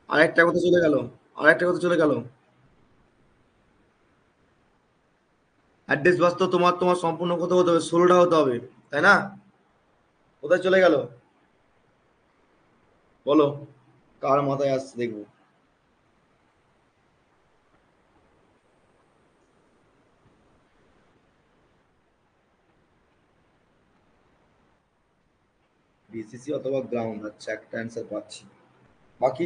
আরেকটা কথা চলে গেল, আরেকটা কথা চলে গেল। অ্যাড্রেস বাস তো তোমার তোমার সম্পূর্ণ কত হতে হবে? 16টা হতে হবে, তাই না? কোথায় চলে গেল বলো? কার মাথায় আসছে দেখবো। ডিসিসি অথবা গ্রাউন্ড, আচ্ছা একটা অ্যান্সার পাচ্ছি। বাকি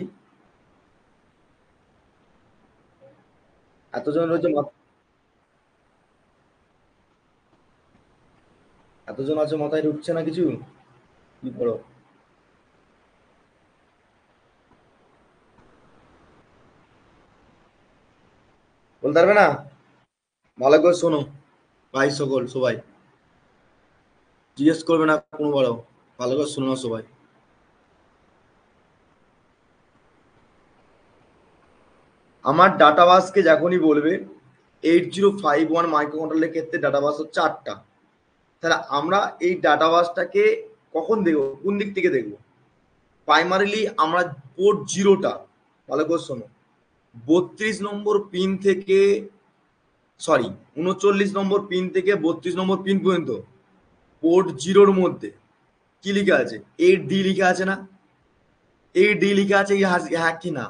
এতজন রয়েছে এতজন আছে, মাথায় ঢুকছে না কিছু, কি করো? বলতে পারবে না? ভালো করে শোনো ভাই, সকল সবাই জিজ্ঞেস করবে না কোনো বড়, ভালো করে শোনো না সবাই। আমার ডাটা বাসকে যখনই বলবে 8051 মাইক্রো কন্ট্রোলের ক্ষেত্রে ডাটা বাস হচ্ছে 8টা। তাহলে আমরা এই ডাটা বাসটাকে কখন দেখবো, কোন দিক থেকে দেখবো? প্রাইমারিলি আমরা পোর্ট 0টা, ভালো করে শোনো, 32 নম্বর পিন থেকে, সরি, 39 নম্বর পিন থেকে 32 নম্বর পিন পর্যন্ত পোর্ট 0-র মধ্যে কি লিখা আছে? 8D লিখা আছে না? 8D লিখা আছে কি? হ্যাঁ কি না?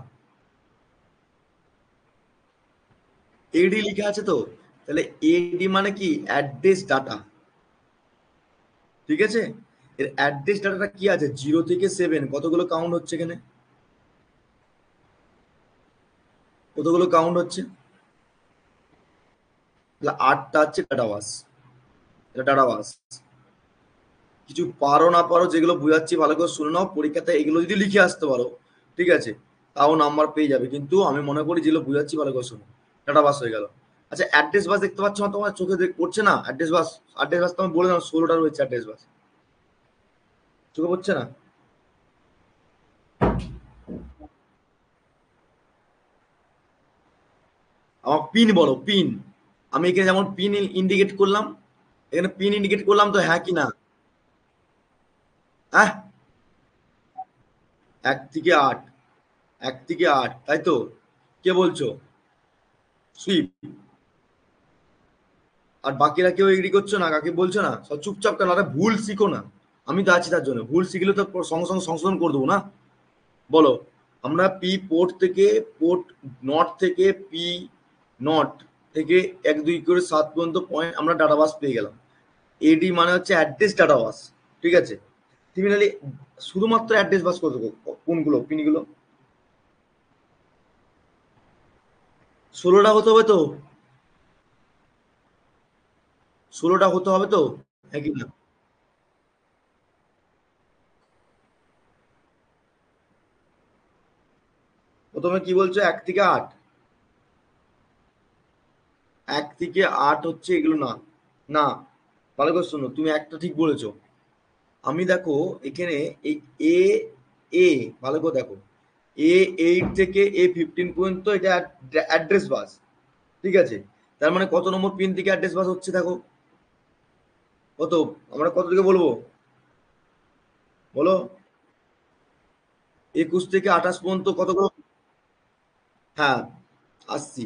8D লিখা আছে তো। তাহলে 8D মানে কি? অ্যাড্রেস ডাটা, ঠিক আছে? এর অ্যাড্রেস ডাটাটা কি আছে? 0 থেকে 7 কতগুলো কাউন্ট হচ্ছে এখানে? কতগুলো কাউন্ট হচ্ছে? তাহলে 8টা হচ্ছে ডাটা বাস। এটা ডাটা বাস। কিছু পারো না পারো, যেগুলো বুঝাচ্ছি ভালো করে শুনে নাও, পরীক্ষাতে এগুলো যদি লিখে আসতে পারো, ঠিক আছে, তাও নাম্বার পেয়ে যাবে। কিন্তু আমি মনে করি যেগুলো বুঝাচ্ছি ভালো করে শুনো। ডাটা বাস হয়ে গেল। আচ্ছা অ্যাড্রেস বাস দেখতে পাচ্ছ না? তোমার চোখে পড়ছে না অ্যাড্রেস বাস? অ্যাড্রেস বাস তো আমি বলে দিলাম 16টা রয়েছে অ্যাড্রেস বাস, চোখে পড়ছে না? আমার পিন বলো, পিন। আমি এখানে যেমন পিন ইন্ডিকেট করলাম, এখানে পিন ইন্ডিকেট করলাম তো, হ্যাঁ কি না? হ্যাঁ, 1 থেকে 8, 1 থেকে 8, তাই তো? কে বলছো? সুইপ। আর বাকিরা কেউ এগ্রি করছো না? কাকে বলছো না? সব চুপচাপ কেন? আরে ভুল শিখো না, আমি তো আছি তার জন্য। ভুল শিখলে তো সঙ্গে সঙ্গে সংশোধন করে দেবো না। বলো, আমরা পি পোর্ট থেকে, পোর্ট নট থেকে পি নট থেকে 1 2 করে 7 পর্যন্ত পয়েন্ট আমরা ডাটাবাস পেয়ে গেলাম। এডি মানে হচ্ছে অ্যাড্রেস ডাটাবাস, ঠিক আছে? সিমিলারলি শুধুমাত্র অ্যাড্রেস বাস কত, কোনগুলো পিনগুলো? 16টা হতে হবে তো, 16টা হতে হবে তো, হ্যাঁ কি না? প্রথমে কি বলছো? 1 থেকে 8? 1 থেকে 8 হচ্ছে এগুলো না, না, ভালো করে শোনো, তুমি একটা ঠিক বলেছো। আমি দেখো এখানে এই এ, এ, ভালো করে দেখো, A8 থেকে A15 পর্যন্ত এটা অ্যাড্রেস বাস, ঠিক আছে? তার মানে কত নম্বর পিন থেকে অ্যাড্রেস বাস হচ্ছে দেখো, কত? আমরা কত থেকে বলবো বলো? 21 থেকে 28 পর্যন্ত কতগুলো? হ্যাঁ, আসছি।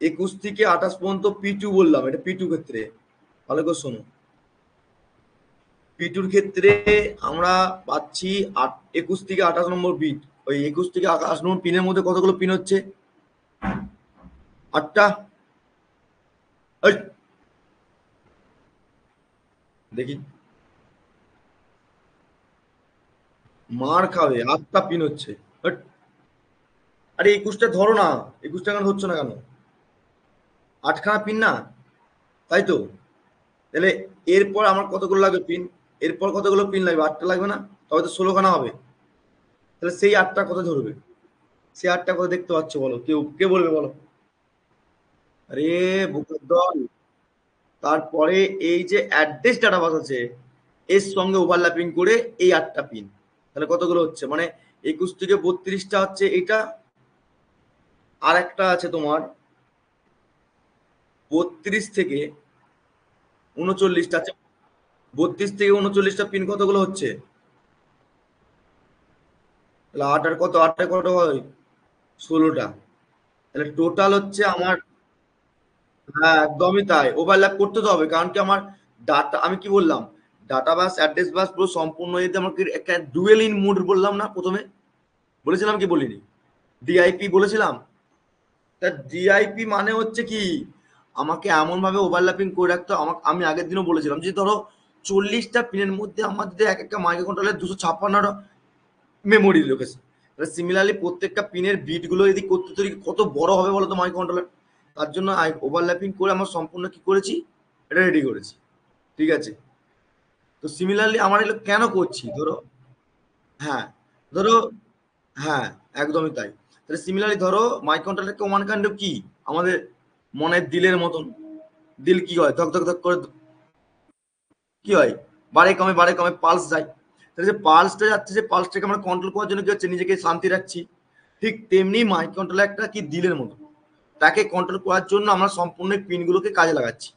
21 থেকে 28 পর্যন্ত P2 বললাম, এটা P2 ক্ষেত্রে, ভালো করে শোনো। P2-র ক্ষেত্রে আমরা পাচ্ছি 21 থেকে 28 নম্বর বিট। ওই 21 থেকে 28 নম্বর পিনের মধ্যে কতগুলো পিন হচ্ছে? 8টা। এই, দেখি, মার খাবে, 8টা পিন হচ্ছে। হাট। আরে 21টা ধরো না, 21টা কেন হচ্ছে না কেন? 8খানা পিন না, তাই তো? তাহলে এরপর আমার কতগুলো লাগবে পিন? এরপর কতগুলো পিন লাগবে? 8টা লাগবে না? তবে তো 16খানা হবে। তাহলে সেই 8টা কত ধরবে? সেই 8টা কত দেখতে পাচ্ছ বলো? কেউ কে বলবে বলো? আরে বোকার দল, তারপরে এই যে অ্যাড্রেস ডাটা বাস আছে, এর সঙ্গে ওভারল্যাপিং করে এই 8টা পিন, তাহলে কতগুলো হচ্ছে? মানে 21 থেকে 32টা হচ্ছে এটা, আর একটা আছে তোমার 32 থেকে 39টা আছে। 32 থেকে 39টা পিন কতগুলো হচ্ছে? তাহলে 8 আর কত, 8 কত হয় 16টা। তাহলে টোটাল হচ্ছে আমার, হ্যাঁ একদমই তাই, ওভারল্যাপ করতে তো হবে, কারণ কি আমার ডাটা, আমি কি বললাম, ডাটা বাস অ্যাড্রেস বাস পুরো সম্পূর্ণ যদি আমাকে একটা ডুয়েল ইন মোড বললাম না প্রথমে, বলেছিলাম কি বলিনি, ডিআইপি বলেছিলাম। তা ডিআইপি মানে হচ্ছে কি, আমাকে এমন ভাবে ওভারল্যাপিং করে রাখতে হবে। আমাকে, আমি আগের দিনও বলেছিলাম যে ধরো 40টা পিনের মধ্যে আমার যদি এক একটা মাইক্রো কন্ট্রোলার 256টা মেমোরি লোকেশন, তাহলে সিমিলারলি প্রত্যেকটা পিনের বিট গুলো যদি করতে তৈরি কত বড় হবে বলো তো মাইক্রো কন্ট্রোলার। তার জন্য ওভারল্যাপিং করে আমার সম্পূর্ণ কি করেছি, এটা রেডি করেছি। ঠিক আছে, তো সিমিলারলি আমার এগুলো কেন করছি ধরো, হ্যাঁ ধরো, হ্যাঁ একদমই তাই। তাহলে সিমিলারলি ধরো মাই কন্ট্রোলারকে ওয়ান কাইন্ড অফ কি, আমাদের মনের দিলের মতন। দিল কি হয়, ধক ধক ধক করে কি হয়, বাড়ে কমে পালস যায়। তাহলে যে পালসটা যাচ্ছে, যে পালসটাকে আমরা কন্ট্রোল করার জন্য কি হচ্ছে, নিজেকে শান্তি রাখছি। ঠিক তেমনি মাইন্ড কন্ট্রোলার একটা কি দিলের মতো, তাকে কন্ট্রোল করার জন্য আমরা সম্পূর্ণ পিনগুলোকে কাজে লাগাচ্ছি।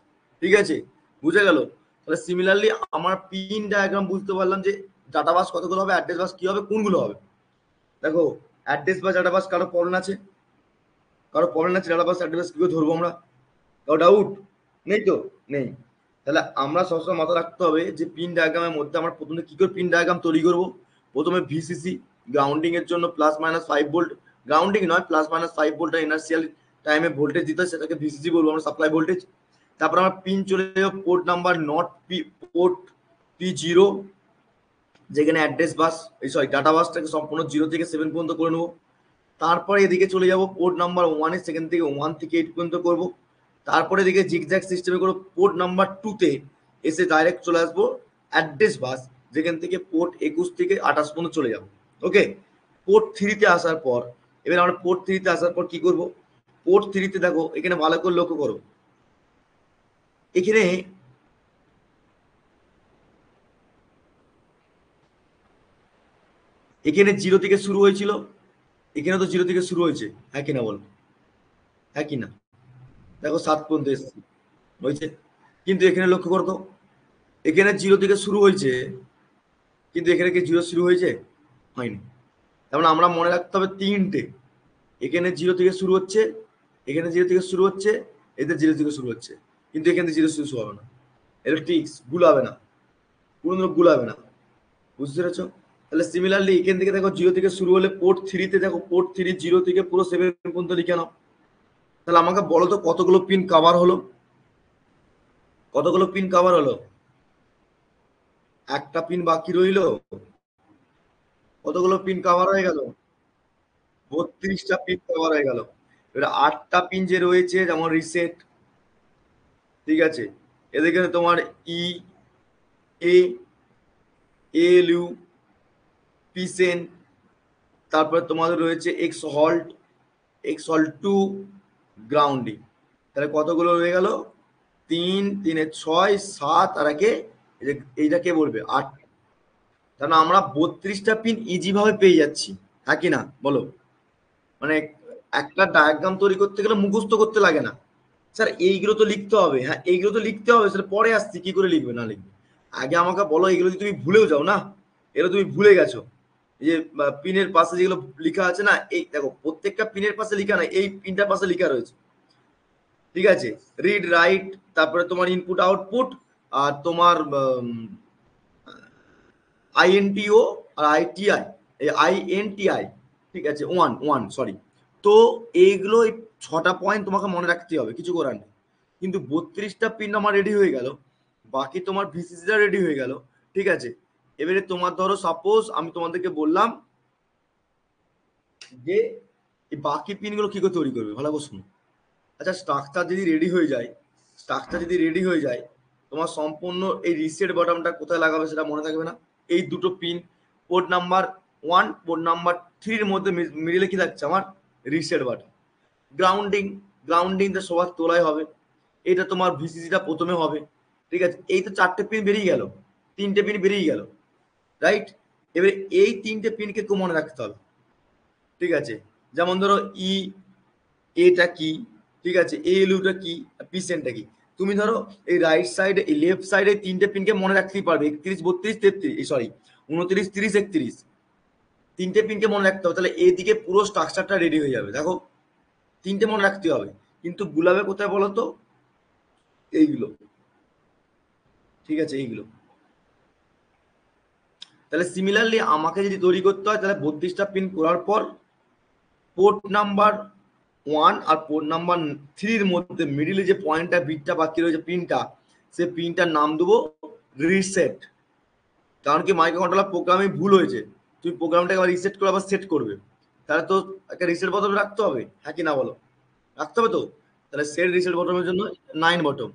ঠিক আছে, বুঝে গেল। তাহলে সিমিলারলি আমার পিন ডায়াগ্রাম বুঝতে পারলাম যে ডাটা বাস কতগুলো হবে, অ্যাড্রেস বাস কি হবে, কোনগুলো হবে। দেখো, অ্যাড্রেস বাস ডাটা বাস কারো প্রবলেম আছে, কারো প্রবলেম আছে, ডাটা বাস অ্যাড্রেস বাস কি করে ধরবো আমরা, কারো ডাউট নেই তো, নেই। তাহলে আমরা সবসময় মাথায় রাখতে হবে যে পিন ডায়াগ্রামের মধ্যে আমরা প্রথমে কি করে পিন ডায়াগ্রাম তৈরি করব। প্রথমে ভিসিসি গ্রাউন্ডিং এর জন্য +-5 ভোল্ট, গ্রাউন্ডিং নয় +-5 ভোল্টের ইনার্সিয়াল টাইমে ভোল্টেজ দিতে হয়, সেটাকে ভিসিসি বলবো আমরা, সাপ্লাই ভোল্টেজ। তারপর আমরা পিন চলে যাবো port number not P, port P0, যেখানে অ্যাড্রেস বাস, এই সরি ডাটা বাসটাকে সম্পূর্ণ 0 থেকে 7 পর্যন্ত করে নেবো। তারপরে এদিকে চলে যাব পোর্ট নাম্বার 1-এ, সেখান থেকে 1 থেকে 8 পর্যন্ত করব। তারপরে এদিকে জিগজ্যাগ সিস্টেমে করে পোর্ট নাম্বার 2-তে এসে ডাইরেক্ট চলে আসবো অ্যাড্রেস বাস, যেখান থেকে পোর্ট 21 থেকে 28 পর্যন্ত চলে যাব। ওকে, পোর্ট 3-তে আসার পর, এবার আমরা পোর্ট 3-তে আসার পর কি করব, পোর্ট 3-তে দেখো এখানে ভালো করে লক্ষ্য করো, এখানে এখানে 0 থেকে শুরু হয়েছিল, এখানে তো 0 থেকে শুরু হয়েছে, হ্যাঁ কিনা বল, হ্যাঁ কিনা, দেখো 7 পর্যন্ত এসেছি, হয়েছে। কিন্তু এখানে লক্ষ্য করো তো, এখানে 0 থেকে শুরু হয়েছে, কিন্তু এখানে কি 0 শুরু হয়েছে, হয়নি। তার মানে আমরা মনে রাখতে হবে তিনটে, এখানে 0 থেকে শুরু হচ্ছে, এখানে 0 থেকে শুরু হচ্ছে, এদের 0 থেকে শুরু হচ্ছে, কিন্তু এখানে 0 শুরু হবে না। এটা ট্রিক্স, গুলাবে না, কোনো গুলাবে না, বুঝতে পেরেছো। তাহলে সিমিলারলি এখান থেকে দেখো 0 থেকে শুরু হলে পোর্ট 3-তে দেখো, পোর্ট 3 0 থেকে পুরো 7 পর্যন্ত লিখে নাও। তাহলে আমাকে বলো তো কতগুলো পিন কভার হলো, কতগুলো পিন কভার হলো, একটা পিন বাকি রইলো, কতগুলো পিন কভার হয়ে গেল, 32টা পিন কভার হয়ে গেল। এবার 8টা পিন যে রয়েছে, যেমন রিসেট, ঠিক আছে, এদিকে তোমার ই, এ, এলইউ, পিসেন, তারপরে তোমাদের রয়েছে X halt, X halt two, grounding. তাহলে কতগুলো রয়ে গেল, 3 3 6 7 আর একে, এইটা কে বলবে 8। তাহলে আমরা 32টা পিন ইজি ভাবে পেয়ে যাচ্ছি, হ্যাঁ কি না বলো। মানে একটা ডায়াগ্রাম তৈরি করতে গেলে মুখস্থ করতে লাগে না। স্যার এইগুলো তো লিখতে হবে, হ্যাঁ এইগুলো তো লিখতে হবে, স্যার পরে আসছি কি করে লিখবে না লিখবে, আগে আমাকে বলো এগুলো যদি তুমি ভুলেও যাও না, এগুলো তুমি ভুলে গেছো, এই যে পিনের পাশে যেগুলো লেখা আছে না, এই দেখো প্রত্যেকটা পিনের পাশে লেখা নাই, এই পিনটার পাশে লেখা রয়েছে। ঠিক আছে, রিড রাইট, তারপরে তোমার ইনপুট আউটপুট, আর তোমার আইএনটিও আর আইটিআই, আইএনটিআই, ঠিক আছে, ওয়ান ওয়ান সরি। তো এইগুলো, এই 6টা পয়েন্ট তোমাকে মনে রাখতে হবে, কিছু করার নেই। কিন্তু 32টা পিন আমার রেডি হয়ে গেল, বাকি তোমার ভিসিসিটা রেডি হয়ে গেল। ঠিক আছে, এবারে তোমার ধরো সাপোজ আমি তোমাদেরকে বললাম যে এই বাকি পিনগুলো কি করে তৈরি করবে, ভালো করে শুনো। আচ্ছা, স্ট্রাকচার যদি রেডি হয়ে যায়, স্ট্রাকচার যদি রেডি হয়ে যায়, তোমার সম্পূর্ণ এই রিসেট বাটনটা কোথায় লাগাবে সেটা মনে থাকবে না। এই দুটো pin, port number 1 port number 3-এর মধ্যে মিডিলে কি থাকছে আমার, রিসেট বাটন। গ্রাউন্ডিং, গ্রাউন্ডিংটা সবার তোলাই হবে, এটা তোমার ভিসিসিটা প্রথমে হবে। ঠিক আছে, এই তো 4টে পিন বেরিয়ে গেল, 3টে পিন বেরিয়ে গেল, রাইট। এবারে এই 3টে পিনকে খুব মনে রাখতে হবে। ঠিক আছে, যেমন ধরো ই, এটা কি, ঠিক আছে, এলইউটা কি, পিসেন্টটা কি। তুমি ধরো এই রাইট সাইডে, এই লেফট সাইডে 3টে পিনকে মনে রাখতেই পারবে, 31 32 33, সরি 29 30 31। তিনটে পিনকে মনে রাখতে হবে, তাহলে এইদিকে পুরো স্ট্রাকচারটা রেডি হয়ে যাবে। দেখো তিনটে মনে রাখতে হবে, কিন্তু গুলাবে কোথায় বলো তো, এইগুলো, ঠিক আছে, এইগুলো। তাহলে সিমিলারলি আমাকে যদি তৈরি করতে হয়, তাহলে 32টা পিন করার পর পোর্ট নাম্বার 1 আর পোর্ট নাম্বার 3 এর মধ্যে মিডিলে যে পয়েন্টটা বিটটা বাকি রয়েছে পিনটা, সে পিনটার নাম দেবো রিসেট। কারণ কি মাইক্রোকন্ট্রোলার প্রোগ্রামে ভুল হয়েছে, তুমি প্রোগ্রামটাকে আবার রিসেট করে আবার সেট করবে, তাহলে তো একটা রিসেট বটন রাখতে হবে, হ্যাঁ কি না বলো, রাখতে হবে তো। তাহলে সেট রিসেট বটনের জন্য 9 বটন,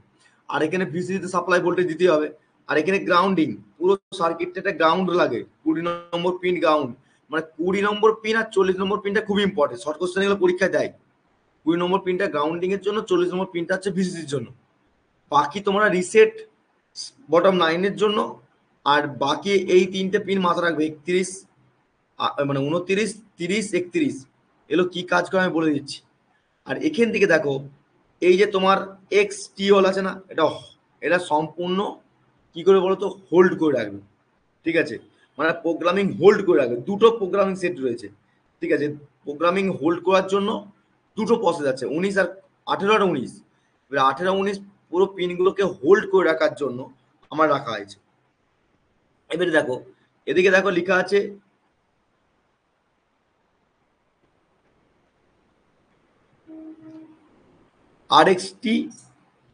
আর এখানে ভিসিসিতে সাপ্লাই ভোল্টেজ দিতে হবে, আর এখানে গ্রাউন্ডিং, পুরো সার্কিটটা একটা গ্রাউন্ড লাগে, 20 নম্বর পিন গ্রাউন্ড, মানে 20 নম্বর পিন আর 40 নম্বর পিনটা খুব ইম্পর্টেন্ট, শর্ট কোশ্চেন এগুলো পরীক্ষায় দেয়। 20 নম্বর পিনটা গ্রাউন্ডিং এর জন্য, 40 নম্বর পিনটা হচ্ছে ভিসিসির জন্য। বাকি তোমরা রিসেট বটম 9 এর জন্য, আর বাকি এই তিনটে পিন মাথা রাখবে, 31 মানে 29, 30, 31, এগুলো কি কাজ করে আমি বলে দিচ্ছি। আর এখান থেকে দেখো, এই যে তোমার এক্স টি হল আছে না, এটা সম্পূর্ণ কি করে বলো তো, হোল্ড করে রাখবে, ঠিক আছে, মানে প্রোগ্রামিং হোল্ড করে রাখবে। দুটো প্রোগ্রামিং সেট রয়েছে, ঠিক আছে, প্রোগ্রামিং হোল্ড করার জন্য দুটো প্রসেস আছে, 19 আর 18 আর 19। এবার 18 19 পুরো পিনগুলোকে হোল্ড করে রাখার জন্য আমার রাখা হয়েছে। এবারে দেখো, এদিকে দেখো লেখা আছে RXT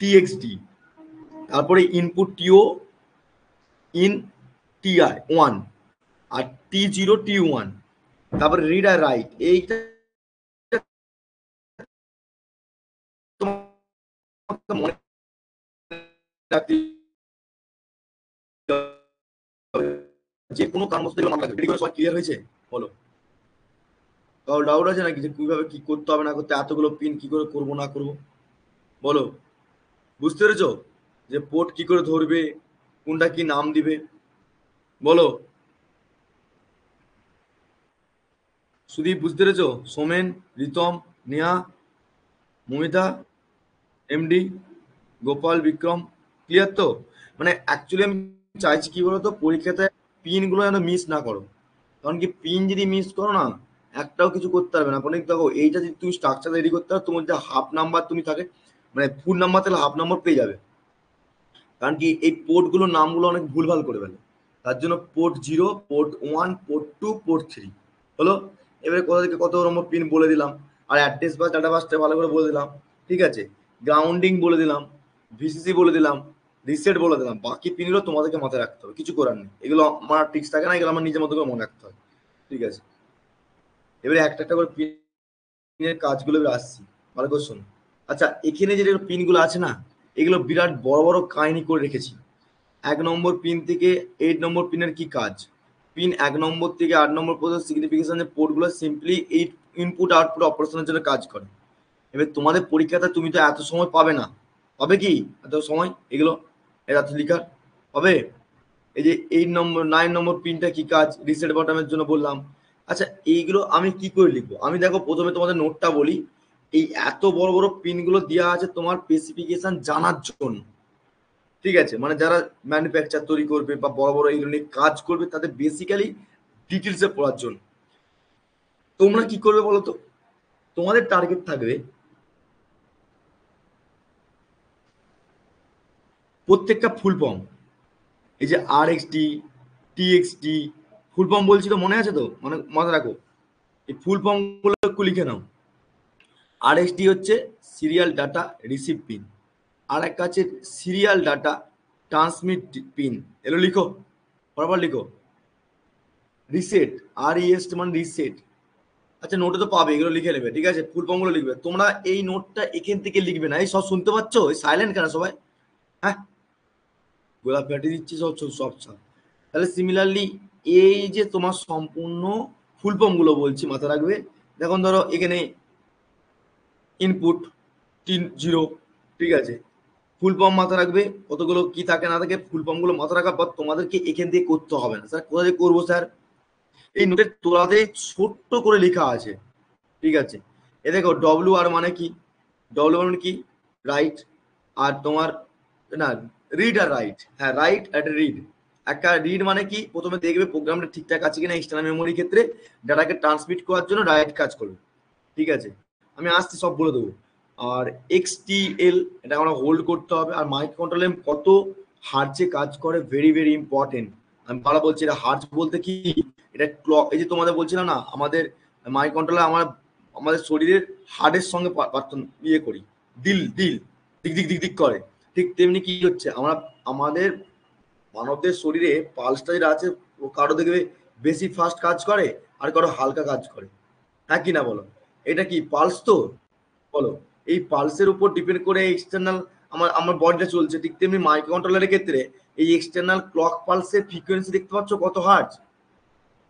TXD, তারপরে ইনপুট টিও ইন TI 1 আর T0 T1, তারপরে রিড আর রাইট। এইটা তোমাকে মনে রাখতে হবে, যে কোনো কারণ বশত এগুলো মনে রাখবে। এগুলো সব ক্লিয়ার হয়েছে বলো, কারো ডাউট আছে নাকি যে কিভাবে কি করতে হবে না করতে, এতগুলো পিন কি করে করবো না করবো বলো, বুঝতে পেরেছো যে পোর্ট কি করে ধরবে, কোনটা কি নাম দিবে বলো। সুদীপ বুঝতে পেরেছো, সোমেন, রিতম, নেহা, মমিতা, এমডি, গোপাল, বিক্রম, ক্লিয়ার তো। মানে অ্যাকচুয়ালি আমি চাইছি কি বলতো, পরীক্ষাতে পিনগুলো যেন মিস না করো, কারণ কি পিন যদি মিস করো না, একটাও কিছু করতে পারবে না। অনেক দেখো এইটা যদি তুমি স্ট্রাকচার রেডি করতে পারো, তোমার যে হাফ নাম্বার তুমি থাকে, মানে ফুল নাম্বার তাহলে হাফ নাম্বার পেয়ে যাবে। কারণ কি এই পোর্টগুলোর নামগুলো অনেক ভুলভাল করে ফেলে, তার জন্য পোর্ট 0, পোর্ট 1, পোর্ট 2, পোর্ট 3 হলো। এবারে কোথা থেকে কত নম্বর পিন বলে দিলাম, আর অ্যাড্রেস বাস ডাটা বাসটা ভালো করে বলে দিলাম, ঠিক আছে, গ্রাউন্ডিং বলে দিলাম, ভিসিসি বলে দিলাম, রিসেট বলে দিলাম। বাকি পিনগুলো তোমাদেরকে মাথায় রাখতে হবে, কিছু করার নেই, এগুলো আমার ট্রিক্স থাকে না, এগুলো আমার নিজের মতো করে মনে রাখতে হয়, ঠিক আছে। এবারে একটা একটা করে পিনের কাজগুলো এবার আসছি, ভালো করে শোনো। আচ্ছা, এখানে যে পিনগুলো আছে না, এগুলো বিরাট বড় বড় কাহিনী করে রেখেছি। 1 নম্বর পিন থেকে 8 নম্বর পিনের কি কাজ, পিন 1 নম্বর থেকে 8 নম্বর পর্যন্ত সিগনিফিকেশন যে পোর্টগুলো সিম্পলি এই ইনপুট আউটপুট অপারেশনের জন্য কাজ করে। এবার তোমাদের পরীক্ষাতে তুমি তো এত সময় পাবে না, পাবে কি এত সময় এগুলো এত লিখার পাবে? এই যে 8 নম্বর 9 নম্বর পিনটা কি কাজ, রিসেট বটমের জন্য বললাম। আচ্ছা, এইগুলো আমি কি করে লিখবো, আমি দেখো প্রথমে তোমাদের নোটটা বলি। এই এত বড় বড় পিনগুলো দেওয়া আছে তোমার স্পেসিফিকেশন জানার জন্য, ঠিক আছে, মানে যারা ম্যানুফ্যাকচার তৈরি করবে বা বড় বড় এইগুলো নিয়ে কাজ করবে, তাদের বেসিক্যালি ডিটেলসে পড়ার জন্য। তোমরা কি করবে বলো তো, তোমাদের টার্গেট থাকবে প্রত্যেকটা ফুল ফর্ম, এই যে RXD TXD ফুল ফর্ম বলছি তো, মনে আছে তো, মানে মাথায় রাখো, এই ফুল ফর্ম গুলো একটু লিখে নাও। RXD হচ্ছে সিরিয়াল ডাটা রিসিভ পিন, আর একটা আছে সিরিয়াল ডাটা ট্রান্সমিট পিন, এগুলো লিখো, বরাবর লিখো। রিসেট, RES মানে রিসেট। আচ্ছা, নোটে তো পাবে, এগুলো লিখে নেবে, ঠিক আছে, ফুল ফর্ম গুলো লিখবে। তোমরা এই নোটটা এখান থেকে লিখবে না, এই সব শুনতে পাচ্ছ, সাইলেন্ট কেন সবাই, হ্যাঁ, গোলাপ কাটি দিচ্ছি সব সব সব সব। তাহলে সিমিলারলি এই যে তোমার সম্পূর্ণ ফুল ফর্ম গুলো বলছি মাথা রাখবে। দেখুন ধরো এখানে ইনপুট 3 0, ঠিক আছে, ফুল ফর্ম মাথা রাখবে, কতগুলো কি থাকে না থাকে, ফুল ফর্ম গুলো মাথা রাখার পর তোমাদেরকে এখান থেকে করতে হবে না। স্যার কোথা থেকে করবো স্যার, এই নোটের তোলাতে ছোট্ট করে লেখা আছে, ঠিক আছে। এ দেখো WR মানে কি, WR মানে কি, রাইট, আর তোমার না রিড আর রাইট, হ্যাঁ রাইট আর রিড। একটা রিড মানে কি, প্রথমে দেখবে প্রোগ্রামটা ঠিকঠাক আছে কিনা, এক্সটার্নাল মেমোরির ক্ষেত্রে ডাটাকে ট্রান্সমিট করার জন্য রাইট কাজ করবে, ঠিক আছে। আমি আসতে সব বলে দেবো। আর এক্সটিএল এটা আমরা হোল্ড করতে হবে। আর মাইক্রো কন্ট্রোলার কত হার্জে কাজ করে, ভেরি ভেরি ইম্পর্টেন্ট। আমি বারবার বলছি, এটা হার্জ বলতে কি, এটা ক্লক। এই যে তোমাদের বলছিলাম না, আমাদের মাইক্রো কন্ট্রোলার আমাদের শরীরের হার্টের সঙ্গে ইয়ে করি, দিল দিল দিক দিক দিক দিক করে। ঠিক তেমনি কি হচ্ছে, আমরা আমাদের মানবদের শরীরে পালসটা যেটা আছে, ও কারো দেখবে বেশি ফাস্ট কাজ করে, আর কারো হালকা কাজ করে, হ্যাঁ কি না বলো? এটা কি পালস তো, বলো। এই পালসের উপর ডিপেন্ড করে এক্সটার্নাল আমার আমার বডিটা চলছে। ঠিক তেমনি মাইক্রো কন্ট্রোলারের ক্ষেত্রে এই এক্সটার্নাল ক্লক পালসের ফ্রিকোয়েন্সি দেখতে পাচ্ছ কত হার্জ,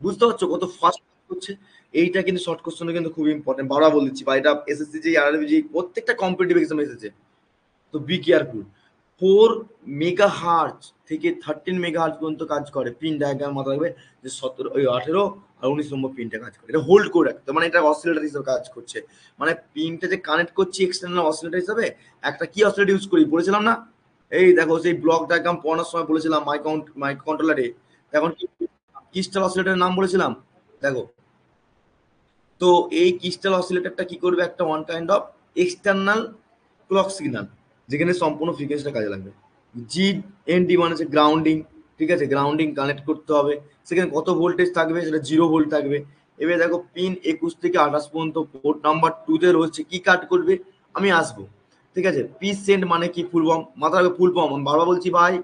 বুঝতে পারছো কত ফাস্ট হচ্ছে। এইটা কিন্তু শর্ট কোশ্চেনে কিন্তু খুব ইম্পর্টেন্ট, বারবার বলে দিচ্ছি, বা এটা এসএসসি যে আরআরবি যে প্রত্যেকটা কম্পিটিটিভ এক্সাম এসেছে। তো বি কেয়ারফুল। 4 মেগা হার্জ থেকে 13 মেগা হার্জ পর্যন্ত কাজ করে। পিন ডায়াগ্রাম মাথা রাখবে যে 18 আর 19 নম্বর পিনটা কাজ করে, এটা হোল্ড করে রাখতে, মানে এটা অসিলেটর হিসেবে কাজ করছে। মানে পিনটা যে কানেক্ট করছি এক্সটার্নাল অসিলেটর হিসাবে, একটা কি অসিলেটর ইউজ করি বলেছিলাম না, এই দেখো সেই ব্লক ডায়াগ্রাম পড়ানোর সময় বলেছিলাম মাইক্রো কন্ট্রোলারে। এখন কি ক্রিস্টাল অসিলেটরের নাম বলেছিলাম, দেখো। তো এই ক্রিস্টাল অসিলেটরটা কি করবে, একটা one kind of external clock signal, যেখানে সম্পূর্ণ ফ্রিকোয়েন্সিটা কাজে লাগবে। জি এনডি মানে হচ্ছে গ্রাউন্ডিং, ঠিক আছে, গ্রাউন্ডিং কানেক্ট করতে হবে। সেখানে কত ভোল্টেজ থাকবে, সেটা 0 ভোল্ট থাকবে। এবার দেখো পিন 21 থেকে 28 পর্যন্ত পোর্ট নাম্বার 2 রয়েছে, কি কাট করবে আমি আসবো, ঠিক আছে। পি সেন্ট মানে কি, ফুল ফর্ম মাথা রাখবে, ফুল ফর্ম। আমি বারবার বলছি ভাই,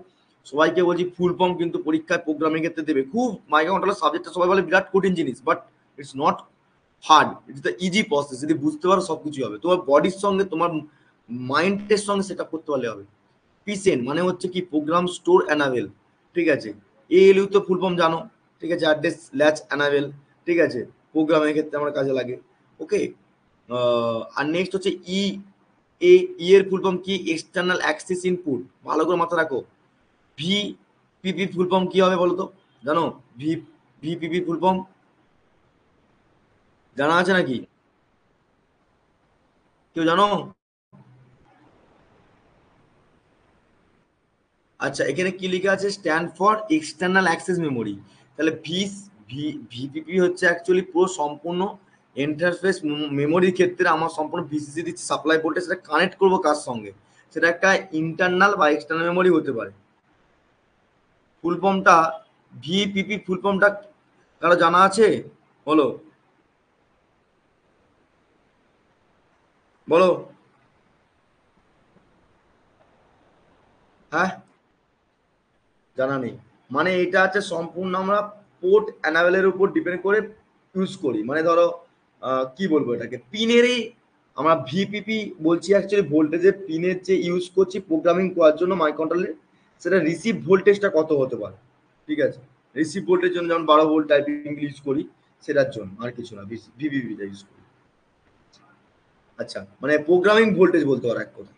সবাইকে বলছি ফুল ফর্ম কিন্তু পরীক্ষায় প্রোগ্রামিং ক্ষেত্রে দেবে। খুব মাইক্রো কন্ট্রোলার সাবজেক্টটা সবাই বলে বিরাট কঠিন জিনিস, but it's not hard, it's the easy process. যদি বুঝতে পারো সবকিছু হবে, তোমার বডির সঙ্গে তোমার মাইন্ডের সঙ্গে সেট আপ করতে পারলে হবে। পিসেন মানে হচ্ছে কি, প্রোগ্রাম স্টোর অ্যানাবেল, ঠিক আছে। এএলইউ তো ফুল ফর্ম জানো, ঠিক আছে, অ্যাড্রেস ল্যাচ অ্যানাবেল, ঠিক আছে, প্রোগ্রামের ক্ষেত্রে আমার কাজে লাগে। ওকে। আর নেক্সট হচ্ছে ই এর ফুল ফর্ম কি, এক্সটার্নাল অ্যাক্সেস ইনপুট, ভালো করে মাথা রাখো। ভি পিপি ফুল ফর্ম কি হবে বলো তো, জানো? ভি ভিপিপি ফুল ফর্ম জানা আছে নাকি, কেউ জানো? আচ্ছা, এখানে কি লেখা আছে, stand for external access memory. তাহলে ভিপিপি হচ্ছে অ্যাকচুয়ালি পুরো সম্পূর্ণ ইন্টারফেস মেমোরির ক্ষেত্রে আমার সম্পূর্ণ ভিসিসি দিচ্ছে সাপ্লাই ভোল্টেজ, সেটা কানেক্ট করবো কার সঙ্গে, সেটা একটা ইন্টারনাল বা এক্সটার্নাল মেমোরি হতে পারে। ফুল ফর্মটা, ভিপিপি ফুল ফর্মটা কারো জানা আছে, বলো বলো। হ্যাঁ, জানা নেই। মানে এটা হচ্ছে সম্পূর্ণ আমরা পোর্ট অ্যানাবেলের উপর ডিপেন্ড করে ইউজ করি। মানে ধরো কি বলবো, এটাকে পিনেরই আমরা ভিপিপি বলছি, অ্যাকচুয়ালি ভোল্টেজের পিনের যে ইউজ করছি প্রোগ্রামিং করার জন্য মাই কন্ট্রোলে, সেটা রিসিভ ভোল্টেজটা কত হতে পারে, ঠিক আছে। রিসিভ ভোল্টের জন্য যেমন 12 ভোল্ট টাইপিং ইউজ করি, সেটার জন্য আর কিছু না, ভিপিপিটা ইউজ করি। আচ্ছা, মানে প্রোগ্রামিং ভোল্টেজ বলতে পারো এক কথা।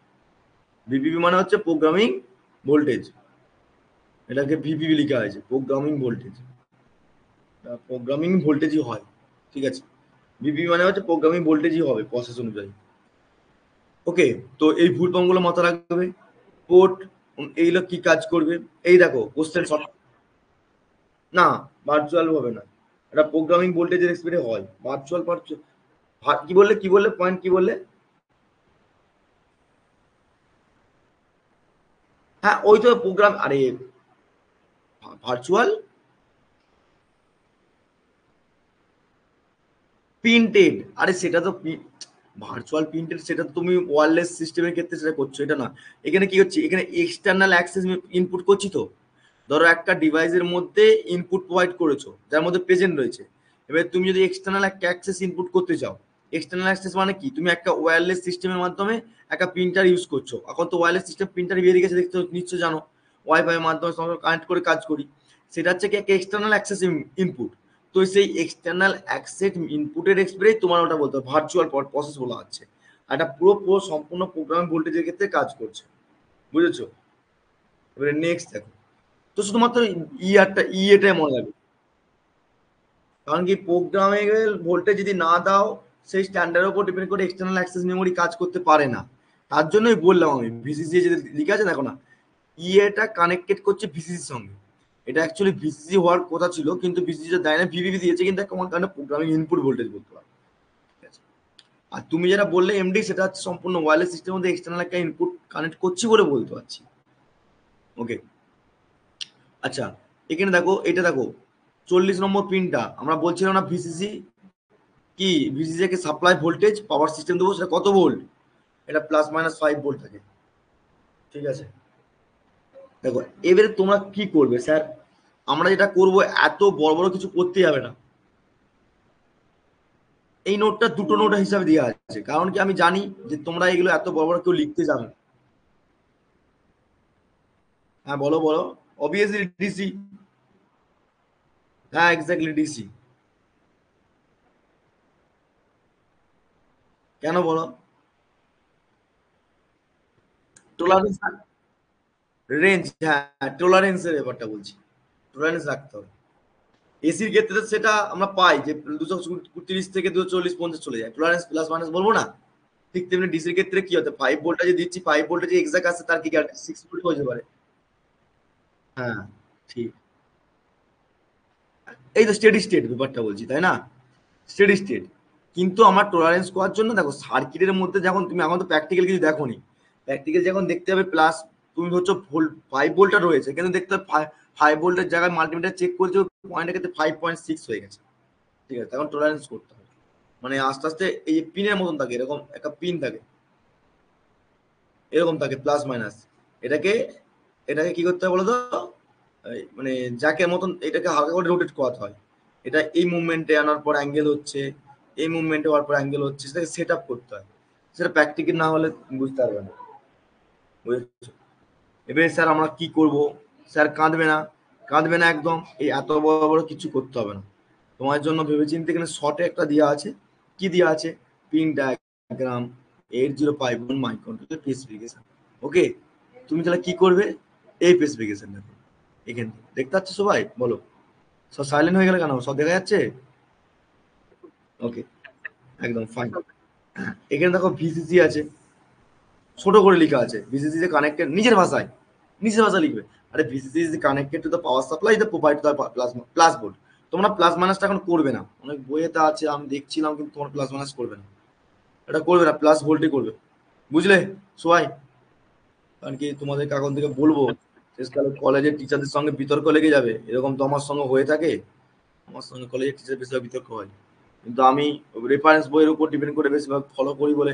ভিপিপি মানে হচ্ছে প্রোগ্রামিং ভোল্টেজ, এটাকে ভিপিপি লেখা হয়েছে, প্রোগ্রামিং ভোল্টেজ। প্রোগ্রামিং ভোল্টেজই হয়, ঠিক আছে। ভিপি মানে হচ্ছে প্রোগ্রামিং ভোল্টেজই হবে প্রসেস অনুযায়ী। ওকে। তো এই ভুল গুলো মাথায় রাখবে। পোর্ট এইগুলো কি কাজ করবে, এই দেখো কোশ্চেন শর্ট। না, ভার্চুয়াল হবে না, এটা প্রোগ্রামিং ভোল্টেজের এক্সপেক্টে হয়। ভার্চুয়াল কি বললে, কি বললে, পয়েন্ট কি বললে? হ্যাঁ, ওই তো প্রোগ্রাম, আরে ভার্চুয়াল প্রিন্টেড, আরে সেটা তো ভার্চুয়াল প্রিন্টেড, সেটা তো তুমি ওয়্যারলেস সিস্টেমের ক্ষেত্রে সেটা করছো, এটা না। এখানে কি হচ্ছে, এখানে এক্সটার্নাল অ্যাক্সেস ইনপুট করছি তো। ধরো একটা ডিভাইসের মধ্যে ইনপুট প্রোভাইড করেছো, যার মধ্যে প্রেজেন্ট রয়েছে। এবার তুমি যদি এক্সটার্নাল একটা অ্যাক্সেস ইনপুট করতে চাও, এক্সটার্নাল অ্যাক্সেস মানে কি, তুমি একটা ওয়্যারলেস সিস্টেমের মাধ্যমে একটা প্রিন্টার ইউজ করছো। এখন তো ওয়্যারলেস সিস্টেম প্রিন্টার বেরিয়ে গেছে, দেখতে নিশ্চয় জানো, ওয়াইফাই এর মাধ্যমে কানেক্ট করে কাজ করি। সেটা হচ্ছে কি একটা এক্সটার্নাল অ্যাক্সেস ইনপুট। তো সেই এক্সটার্নাল অ্যাক্সেস ইনপুটের এক্সপ্রেস তোমার ওটা বলতে হবে ভার্চুয়াল প্রসেস বলা হচ্ছে। আর এটা পুরো সম্পূর্ণ প্রোগ্রাম ভোল্টেজের ক্ষেত্রে কাজ করছে, বুঝেছো? এবারে নেক্সট দেখো, তো শুধুমাত্র এটাই মনে রাখবে। কারণ কি, প্রোগ্রামেবল ভোল্টেজ যদি না দাও, সেই স্ট্যান্ডার্ডের উপর ডিপেন্ড করে এক্সটার্নাল অ্যাক্সেস মেমোরি কাজ করতে পারে না। তার জন্যই বললাম আমি, ভিসিসি যদি লিখে আছে দেখো না, এটা কানেক্টেড করছে ভিসিসির সঙ্গে। এটা অ্যাকচুয়ালি ভিসিসি হওয়ার কথা ছিল, কিন্তু ভিসিসি দেয় না, ভিভিভি দিয়েছে, কিন্তু একটা কারণে প্রোগ্রামিং ইনপুট ভোল্টেজ বলতে পারো। ঠিক আছে, আর তুমি যেটা বললে এমডি, সেটা হচ্ছে সম্পূর্ণ ওয়্যারলেস সিস্টেমের মধ্যে এক্সটার্নাল একটা ইনপুট কানেক্ট করছি বলে বলতে পারছি। ওকে, আচ্ছা, এখানে দেখো, এটা দেখো 40 নম্বর পিনটা আমরা বলছিলাম না ভিসিসি কি, ভিসিসি কে সাপ্লাই ভোল্টেজ পাওয়ার সিস্টেম দেবো, সেটা কত ভোল্ট? এটা +-5 ভোল্ট থাকে। ঠিক আছে, দেখো এবারে তোমরা কি করবে স্যার, আমরা যেটা করব, এত বড় বড় কিছু করতে যাবে না। এই নোটটা দুটো নোট হিসাবে দেওয়া আছে, কারণ কি আমি জানি যে তোমরা এগুলো এত বড় বড় কেউ লিখতে যাবে না। হ্যাঁ বলো বলো। Obviously DC. হ্যাঁ এক্স্যাক্টলি ডিসি। কেন বলো? টলারেন্স, রেঞ্জ, হ্যাঁ টলারেন্সের ব্যাপারটা বলছি, টলারেন্স রাখতে হবে। এসির ক্ষেত্রে সেটা আমরা পাই যে 230 থেকে 240-50 চলে যায়, টলারেন্স প্লাস মাইনাস বলবো না। ঠিক তেমনি ডিসির ক্ষেত্রে কি হতে, 5 ভোল্টে যে দিচ্ছি, 5 ভোল্টে যে এক্সাক্ট আসছে তার কি গ্যারান্টি, 6 ভোল্ট হয়ে যেতে পারে। হ্যাঁ ঠিক। এই তো স্টেডি স্টেট ব্যাপারটা বলছি, তাই না? Steady state. কিন্তু আমার টলারেন্স করার জন্য দেখো, সার্কিটের মধ্যে যখন তুমি, এখন তো প্র্যাকটিক্যাল কিছু দেখো নি, প্র্যাকটিক্যাল যখন দেখতে হবে প্লাস, তুমি হচ্ছে 5 ভোল্টটা রয়েছে, কিন্তু দেখতে হবে 5 ভোল্টের জায়গায় মাল্টিমিটার চেক করছে, পয়েন্টের ক্ষেত্রে 5.6 হয়ে গেছে। ঠিক আছে, তখন টলারেন্স করতে হবে। মানে আস্তে আস্তে এই পিনের মতন থাকে, এরকম একটা পিন থাকে, এরকম থাকে প্লাস মাইনাস। এটাকে এটাকে কি করতে হবে বলো তো, মানে জ্যাকের মতন এটাকে হালকা করে রোটেট করাতে হয়। এটা এই মুভমেন্টে আনার পর অ্যাঙ্গেল হচ্ছে, এই মুভমেন্টে হওয়ার পর অ্যাঙ্গেল হচ্ছে, সেটাকে সেট আপ করতে হয়। সেটা প্র্যাকটিক্যাল না হলে বুঝতে পারবে না, বুঝেছো? এবারে স্যার আমরা কি করব? স্যার কাঁদবে না, কাঁদবে না একদম, এই এত বড় বড় কিছু করতে হবে না। তোমার জন্য ভেবেচিন্তে এখানে শর্টে একটা দেওয়া আছে, কি দেওয়া আছে, পিন ডায়াগ্রাম 8051 মাইক্রোকন্ট্রোলার স্পেসিফিকেশন। ওকে, তুমি তাহলে কি করবে, এই স্পেসিফিকেশন দেখো, এখানে দেখতে পাচ্ছ সবাই, বলো। সব সাইলেন্ট হয়ে গেলে কেন, সব দেখা যাচ্ছে? ওকে, একদম ফাইন। এখানে দেখো ভিসিসি আছে, ছোট করে লেখা আছে, ভিসিসি যে কানেক্টেড, নিজের ভাষায়, নিজের ভাষায় লিখবে। আরে VCC is connected to the power supply the provide the plus plus volt. তোমরা প্লাস মাইনাসটা এখন করবে না, অনেক বইয়েতে আছে আমি দেখছিলাম, কিন্তু তোমরা প্লাস মাইনাস করবে না, এটা করবে না, প্লাস ভোল্টই করবে। বুঝলে সবাই? কারণ কি তোমাদেরকে এখন থেকে বলবো, শেষকালে কলেজের টিচারদের সঙ্গে বিতর্ক লেগে যাবে, এরকম তো আমার সঙ্গে হয়ে থাকে। আমার সঙ্গে কলেজের টিচার বেশিরভাগ বিতর্ক হয়, কিন্তু আমি রেফারেন্স বইয়ের উপর ডিপেন্ড করে বেশিরভাগ ফলো করি বলে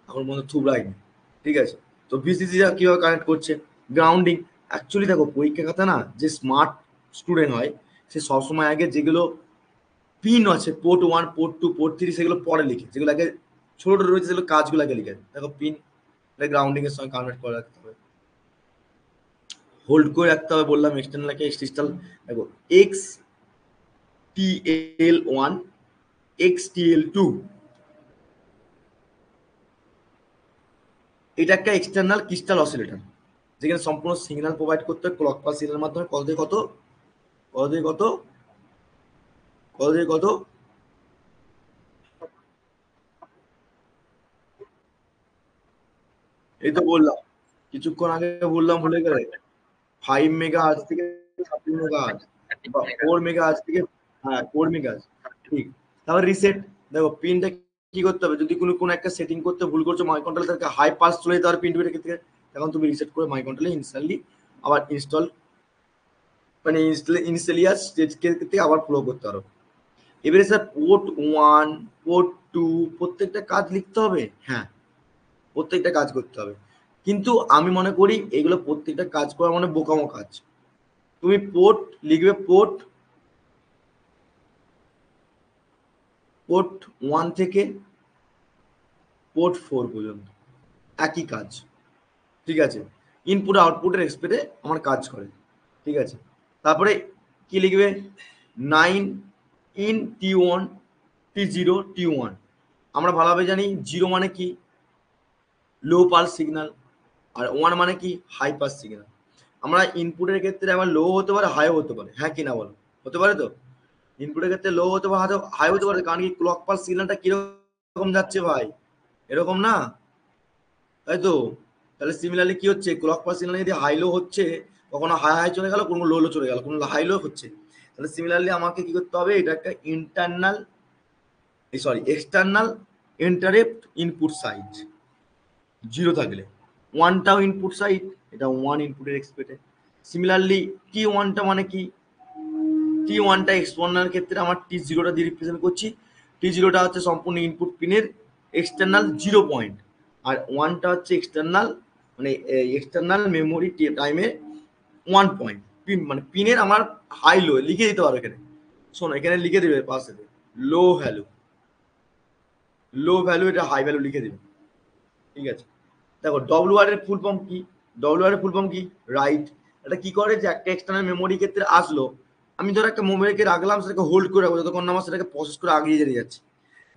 এখন পর্যন্ত থুবড়াইনি। ঠিক আছে, তো ভিসিসি কিভাবে কানেক্ট করছে, গ্রাউন্ডিং। অ্যাকচুয়ালি দেখো পরীক্ষা খাতা না, যে স্মার্ট স্টুডেন্ট হয় সে সবসময় আগে যেগুলো পিন আছে, পোর্ট 1, পোর্ট 2, পোর্ট 3, সেগুলো পরে লিখে, যেগুলো আগে ছোট ছোট রয়েছে সেগুলো কাজগুলো আগে লিখে। দেখো পিন গ্রাউন্ডিং এর সঙ্গে কানেক্ট করে রাখতে হবে, হোল্ড করে রাখতে হবে, বললাম এক্সটার্নাল কে ক্রিস্টাল। দেখো XTL1, XTL2, এটা একটা এক্সটার্নাল ক্রিস্টাল অসিলেটর, যেখানে সম্পূর্ণ সিগন্যাল প্রোভাইড করতে হয় ক্লক পাস সিগন্যালের মাধ্যমে, কত থেকে কত, কত থেকে কত, কত থেকে কত। এই তো বললাম, কিছুক্ষণ আগে বললাম, ভুলে গেলে। 5 মেগা আজ থেকে 26 মেগা আজ, বা 4 মেগা আজ থেকে, হ্যাঁ 4 মেগা। ঠিক। তারপর রিসেট। দেখো পিনটা কি করতে হবে, যদি কোনো কোনো একটা সেটিং করতে ভুল করছো, মাই কন্ট্রোল থেকে হাই পাস চলে যেতে পারে পিন থেকে, তখন তুমি রিসেট করে মাই কন্ট্রোলে ইনস্ট্যান্টলি আবার ইনস্টল, মানে ইনস্টলিয়াস স্টেজ থেকে আবার ফ্লো করতে পারো। এবারে স্যার পোর্ট 1, পোর্ট 2, প্রত্যেকটা কাজ লিখতে হবে, হ্যাঁ প্রত্যেকটা কাজ করতে হবে, কিন্তু আমি মনে করি এগুলো প্রত্যেকটা কাজ করা মানে বোকামো কাজ। তুমি পোর্ট লিখবে, পোর্ট পোর্ট 1 থেকে পোর্ট 4 পর্যন্ত একই কাজ। ঠিক আছে, ইনপুট আউটপুটের এক্সপেক্টে আমার কাজ করে। ঠিক আছে, তারপরে কি লিখবে, 9 ইন T1, T0, T1। আমরা ভালোভাবে জানি জিরো মানে কি, লো পালস সিগন্যাল, আর 1 মানে কি, হাই পাস সিগন্যাল। আমরা ইনপুটের ক্ষেত্রে আবার লো হতে পারে, হাইও হতে পারে, হ্যাঁ কি না বলো, হতে পারে তো। ইনপুটের ক্ষেত্রে লো হতে পারে, হাই হতে পারে, কারণ কি ক্লক পালস সিগন্যালটা কিরকম যাচ্ছে ভাই, এরকম না, তাই তো। তাহলে সিমিলারলি কি হচ্ছে, ক্লক পালস সিগন্যাল যদি হাই লো হচ্ছে, কখনো হাই হাই চলে গেল, কোনো লো লো চলে গেল, কোনো হাই লো হচ্ছে। তাহলে সিমিলারলি আমাকে কি করতে হবে, এটা একটা internal external interrupt input side zero থাকলে, ওয়ানটাও ইনপুট সাইড, এটা ওয়ান ইনপুটের এক্সপেক্টেড। সিমিলারলি টি ওয়ানটা মানে কি, টি ওয়ানটা এক্সটার্নাল ক্ষেত্রে আমার টি জিরোটা দিয়ে রিপ্রেজেন্ট করছি। টি জিরোটা হচ্ছে সম্পূর্ণ ইনপুট পিনের এক্সটার্নাল 0 পয়েন্ট, আর ওয়ানটা হচ্ছে এক্সটার্নাল মানে এক্সটার্নাল মেমোরি টাইমে 1 পয়েন্ট। পিন মানে পিনের আমার হাই লো লিখে দিতে পারো এখানে, শোনো এখানে লিখে দেবে পাশে লো ভ্যালু, লো ভ্যালু, এটা হাই ভ্যালু লিখে দেবে, ঠিক আছে। দেখো ডব্লিউআর এর ফুল ফর্ম কি, ডব্লিউআর এর ফুল ফর্ম কি, রাইট। এটা কি করে যে একটা এক্সটার্নাল মেমোরি ক্ষেত্রে আসলো, আমি ধরো একটা মেমোরিকে রাখলাম, সেটাকে হোল্ড করে রাখবো যতক্ষণ না আমার সেটাকে প্রসেস করে আগিয়ে যেতে যাচ্ছে,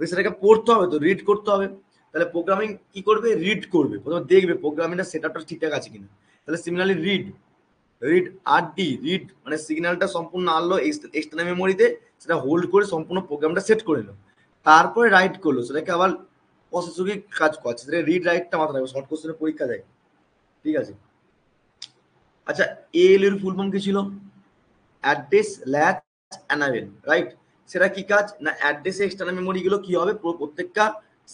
সেটাকে পড়তে হবে তো, রিড করতে হবে। তাহলে প্রোগ্রামিং কি করবে, রিড করবে, প্রথমে দেখবে প্রোগ্রামিংটা সেটআপটা ঠিকঠাক আছে কিনা। তাহলে সিমিলারলি রিড, রিড আর ডি, রিড মানে সিগন্যালটা সম্পূর্ণ আনলো এক্সটার্নাল মেমোরিতে, সেটা হোল্ড করে সম্পূর্ণ প্রোগ্রামটা সেট করে নিল, তারপরে রাইট করলো, সেটাকে আবার প্রসেসকে কাজ করছে, সেটা রিড রাইটটা মাথায় রাখবে, শর্ট কোশ্চেনের পরীক্ষা দেয়, ঠিক আছে। আচ্ছা এএল এর ফুল ফর্ম কি ছিল, অ্যাড্রেস ল্যাচ অ্যানাবেল, রাইট। সেটা কি কাজ না, অ্যাড্রেসে এক্সটার্নাল মেমোরি গুলো কি হবে, প্রত্যেকটা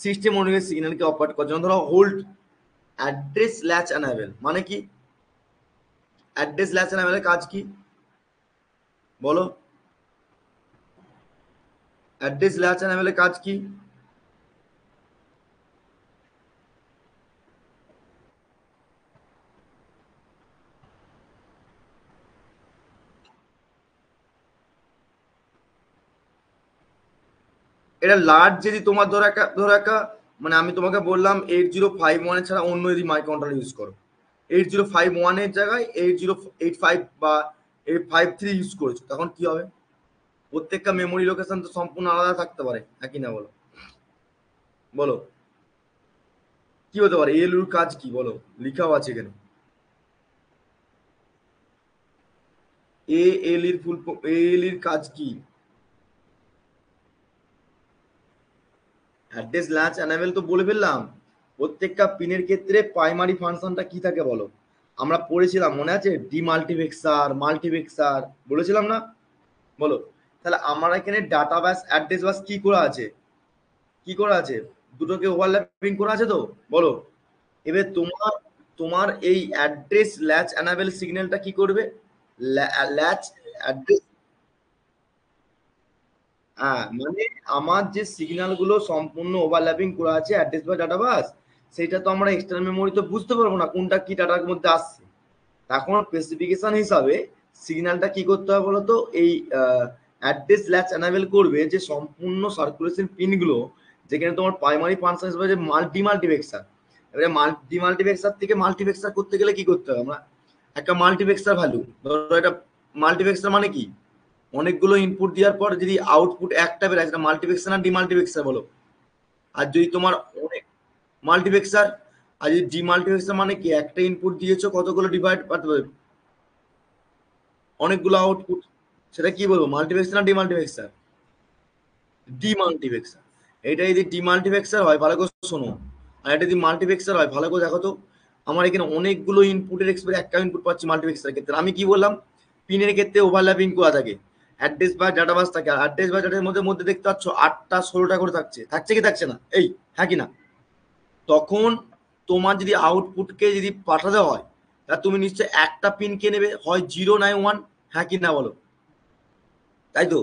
সিস্টেম অনুযায়ী সিগন্যালকে অপারেট করে, যেমন ধরো হোল্ড অ্যাড্রেস ল্যাচ অ্যানাবেল মানে কি, অ্যাড্রেস ল্যাচ অ্যানাবেলের কাজ কি বলো, অ্যাড্রেস ল্যাচ অ্যানাবেলের কাজ কি, এটা লার্জ যদি তোমার ধরো একটা মানে আমি তোমাকে বললাম 8051 ছাড়া অন্য যদি মাইক্রো কন্ট্রোলার ইউজ করো, 8051 এর জায়গায় 8085 বা 853 ইউজ করেছো, তখন কি হবে, প্রত্যেকটা মেমোরি লোকেশন তো সম্পূর্ণ আলাদা থাকতে পারে, একই না বলো, বলো কি হতে পারে, এএলইউর কাজ কি বলো, লিখাও আছে এখানে, এএলইর ফুল, এএলইর কাজ কি, অ্যাড্রেস ল্যাচ অ্যানাবেল তো বলে ফেললাম। প্রত্যেকটা পিনের ক্ষেত্রে প্রাইমারি ফাংশনটা কি থাকে বলো, আমরা পড়েছিলাম মনে আছে, ডিমাল্টিপ্লেক্সার মাল্টিপ্লেক্সার বলেছিলাম না, বলো। তাহলে আমার এখানে ডাটা বাস অ্যাড্রেস বাস কি করা আছে, কি করা আছে, দুটোকে ওভারল্যাপিং করা আছে তো, বলো। এবার তোমার তোমার এই অ্যাড্রেস ল্যাচ অ্যানাবেল সিগন্যালটা কি করবে, ল্যাচ অ্যাড্রেস, হ্যাঁ মানে আমার যে সিগন্যাল গুলো সম্পূর্ণ ওভারল্যাপিং করা আছে অ্যাড্রেস বা ডাটা বাস, সেটা তো আমরা এক্সটার্নাল মেমোরি তো বুঝতে পারবো না কোনটা কি ডাটার মধ্যে আসছে, তখন স্পেসিফিকেশন হিসাবে সিগন্যালটা কি করতে হবে বলতো, এই অ্যাড্রেস ল্যাচ অ্যানাবেল করবে যে সম্পূর্ণ সার্কুলেশন পিনগুলো, যেখানে তোমার প্রাইমারি ফাংশন হিসেবে যে মাল্টিপ্লেক্সার, এবারে মাল্টিপ্লেক্সার থেকে মাল্টিপ্লেক্সার করতে গেলে কি করতে হবে, আমরা একটা মাল্টিপ্লেক্সার ভ্যালু, ধরো এটা মাল্টিপ্লেক্সার মানে কি, অনেকগুলো ইনপুট দেওয়ার পর যদি আউটপুট একটা বেরোয়, সেটা মাল্টিপ্লেক্সার না ডিমাল্টিপ্লেক্সার বলো। আর যদি তোমার অনেক মাল্টিপ্লেক্সার, আর যদি ডিমাল্টিপ্লেক্সার মানে কি, একটা ইনপুট দিয়েছো কতগুলো ডিভাইড করতে হবে, অনেকগুলো আউটপুট, সেটা কি বলবো, মাল্টিপ্লেক্সার না ডিমাল্টিপ্লেক্সার, ডিমাল্টিপ্লেক্সার। এটা যদি ডিমাল্টিপ্লেক্সার হয় ভালো করে শোনো, আর এটা যদি মাল্টিপ্লেক্সার হয় ভালো করে দেখো তো, আমার এখানে অনেকগুলো ইনপুটের এক্সপেক্ট একটা ইনপুট পাচ্ছি মাল্টিপ্লেক্সারের ক্ষেত্রে, আমি কি বললাম, পিনের ক্ষেত্রে ওভারল্যাপিং করা থাকে, অ্যাড্রেস বা ডাটা বাস থাকে, আর অ্যাড্রেস বা ডাটার মধ্যে মধ্যে দেখতে পাচ্ছ 8টা 16টা করে থাকছে, থাকছে কি থাকছে না, এই হ্যাঁ কি না, তখন তোমার যদি আউটপুটকে যদি পাঠাতে হয়, তা তুমি নিশ্চয়ই একটা পিনকে নেবে, হয় 0 নয় 1, হ্যাঁ কি না বলো, তাই তো।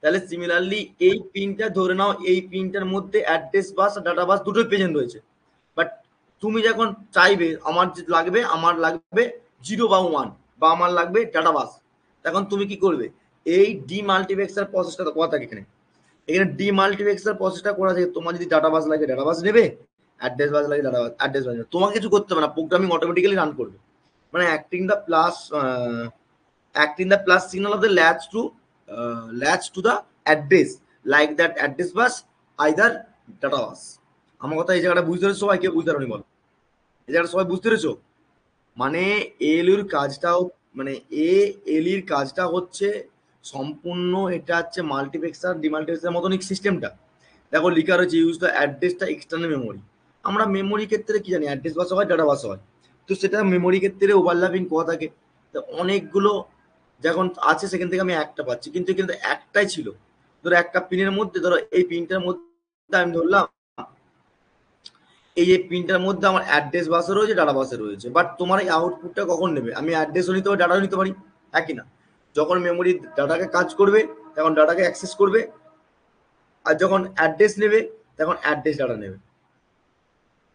তাহলে সিমিলারলি এই পিনটা ধরে নাও, এই পিনটার মধ্যে অ্যাড্রেস বাস আর ডাটা বাস দুটোই প্রেজেন্ট রয়েছে, বাট তুমি যখন চাইবে আমার লাগবে 0 বা 1, বা আমার লাগবে ডাটা বাস, তখন তুমি কি করবে, এই ডিমাল্টিপ্লেক্সার প্রসেসটা করা থাকে এখানে, এখানে ডিমাল্টিপ্লেক্সার প্রসেসটা করা থাকে, তোমার যদি ডাটা বাস লাগে ডাটা বাস নেবে, অ্যাড্রেস বাস লাগে ডাটা বাস অ্যাড্রেস বাস নেবে, তোমাকে কিছু করতে হবে না, প্রোগ্রামিং অটোমেটিক্যালি রান করবে, মানে acting the plus signal of the latch to the address, like that address bus either data bus। আমার কথা এই জায়গাটা বুঝতে পেরেছো সবাই, কেউ বুঝতে পারোনি বল, এই জায়গাটা সবাই বুঝতে পেরেছো, মানে এলইউর কাজটাও মানে এলইর কাজটা হচ্ছে সম্পূর্ণ, এটা হচ্ছে মাল্টিপ্লেক্সার ডিমাল্টিপ্লেক্সার মতনই সিস্টেমটা। দেখো লিখা রয়েছে ইউজ দ্য অ্যাড্রেসটা এক্সটার্নাল মেমোরি, আমরা মেমোরি ক্ষেত্রে কি জানি অ্যাড্রেস বাস হয় ডাটা বাস হয়, তো সেটা মেমোরি ক্ষেত্রে ওভারল্যাপিং করা থাকে, তো অনেকগুলো যখন আছে সেখান থেকে আমি একটা পাচ্ছি, কিন্তু কিন্তু একটাই ছিল। ধরো একটা পিনের মধ্যে, ধরো এই পিনটার মধ্যে আমি ধরলাম এই যে পিনটার মধ্যে আমার অ্যাড্রেস বাসে রয়েছে, ডাটা বাসে রয়েছে, বাট তোমার এই আউটপুটটা কখন নেবে? আমি অ্যাড্রেসও নিতে পারি, ডাটাও নিতে পারি, একই না? যখন মেমোরি ডাটাকে কাজ করবে তখন ডাটাকে অ্যাক্সেস করবে, আর যখন অ্যাড্রেস নেবে তখন অ্যাড্রেস ডাটা নেবে।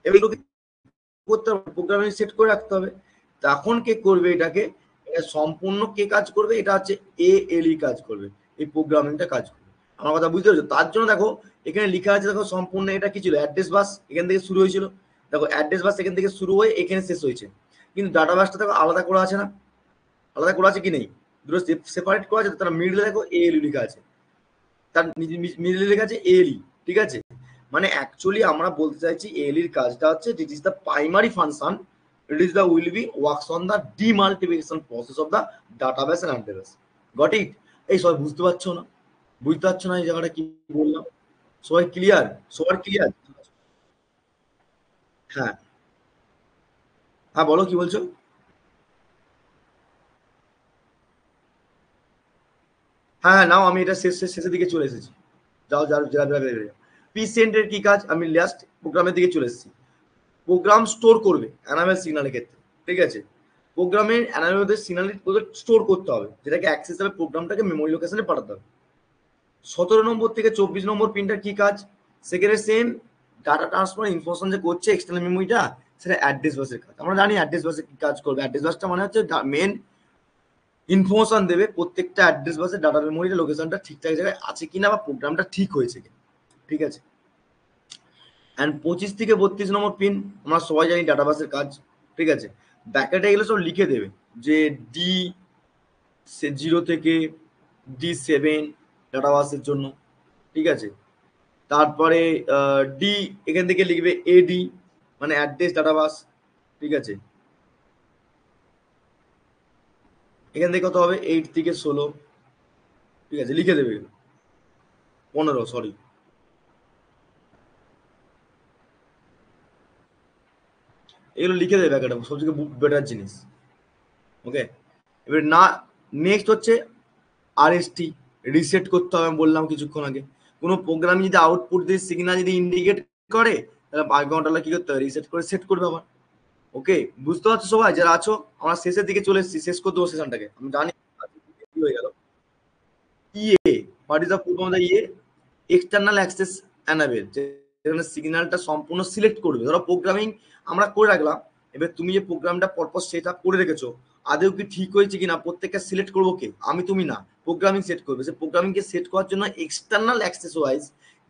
এগুলোকে করতে হবে, প্রোগ্রামিং সেট করে রাখতে হবে। তখন কে করবে এটাকে? এটা সম্পূর্ণ কে কাজ করবে? এটা হচ্ছে এএলই কাজ করবে, এই প্রোগ্রামিংটা কাজ করবে। আমার কথা বুঝতে পারছো? তার জন্য দেখো এখানে লেখা আছে, দেখো সম্পূর্ণ এটা কি ছিল? অ্যাড্রেস বাস এখান থেকে শুরু হয়েছিল, দেখো অ্যাড্রেস বাস এখান থেকে শুরু হয়ে এখানে শেষ হয়েছে, কিন্তু ডাটা বাসটা দেখো আলাদা করা আছে না? আলাদা করা আছে কি নেই? দুটো সেপারেট করা আছে, তার মিডলে দেখো এএলই লেখা আছে, তার মিডলে লেখা আছে এএলই, ঠিক আছে? মানে অ্যাকচুয়ালি আমরা বলতে চাইছি এএলইর কাজটা হচ্ছে, this is the primary function, it is the will be works on the demultiplication process of the database and address. Got it? এই সবাই বুঝতে পারছো না? বুঝতে পারছো না এই জায়গাটা কি বললাম? সবাই ক্লিয়ার? সবার ক্লিয়ার? হ্যাঁ, হ্যাঁ বলো কি বলছো? হ্যাঁ হ্যাঁ, নাও আমি এটা শেষের দিকে চলে এসেছি। যাও যাও যাও যাও যাও। পিসেন্টের কি কাজ? আমি লাস্ট প্রোগ্রামের দিকে চলে এসেছি। প্রোগ্রাম স্টোর করবে অ্যানাবেল সিগন্যালের ক্ষেত্রে, ঠিক আছে? প্রোগ্রামের অ্যানাবেল সিগন্যাল স্টোর করতে হবে, যেটাকে অ্যাক্সেস হবে, প্রোগ্রামটাকে মেমোরি লোকেশনে পাঠাতে হবে। 17 নম্বর থেকে 24 নম্বর পিনটার কি কাজ? সেখানে সেম ডাটা ট্রান্সফার ইনফরমেশন যে করছে এক্সটার্নাল মেমোরিটা, সেটা অ্যাড্রেস বাসের কাজ। আমরা জানি অ্যাড্রেস বাসে কি কাজ করবে। অ্যাড্রেস বাসটা মানে হচ্ছে মেন ইনফরমেশন দেবে প্রত্যেকটা অ্যাড্রেস বাসে ডাটা মেমোরির লোকেশনটা ঠিকঠাক জায়গায় আছে কিনা, বা প্রোগ্রামটা ঠিক হয়েছে কিনা, ঠিক আছে? অ্যান্ড 25 থেকে 32 নম্বর পিন আমরা সবাই জানি ডাটাবাসের কাজ, ঠিক আছে? ব্যাকেটে এগুলো সব লিখে দেবে যে ডি 0 থেকে D7 ডাটাবাসের জন্য, ঠিক আছে? তারপরে ডি এখান থেকে লিখবে এডি, মানে অ্যাড্রেস ডাটাবাস, ঠিক আছে? এখান থেকে কত হবে? 8 থেকে 16, ঠিক আছে? লিখে দেবে এগুলো। 15, সরি। এগুলো লিখে দেবে ব্যাকেটে, সবথেকে বেটার জিনিস। ওকে, এবার না, নেক্সট হচ্ছে আরএসটি রিসেট করতে হবে, আমি বললাম কিছুক্ষণ আগে। কোনো প্রোগ্রাম যদি আউটপুট দিয়ে সিগন্যাল যদি ইন্ডিকেট করে, তাহলে বাকি কি করতে হবে? রিসেট করে সেট করবে আবার। ওকে, বুঝতে পারছো সবাই যারা আছো? আমরা শেষের দিকে চলে এসেছি, শেষ করে দেবো সেশনটাকে, আমি জানি কি হয়ে গেল। EA, what is the full form of the EA? External access enable, যেখানে সিগন্যালটা সম্পূর্ণ সিলেক্ট করবে। ধরো প্রোগ্রামিং আমরা করে রাখলাম, এবার তুমি যে প্রোগ্রামটা পরপর সেট আপ করে রেখেছো, আদেও কি ঠিক হয়েছে কিনা প্রত্যেকটা সিলেক্ট করবো কে? আমি, তুমি না, প্রোগ্রামিং সেট করবে। সে প্রোগ্রামিংকে সেট করার জন্য এক্সটার্নাল অ্যাক্সেস ওয়াইজ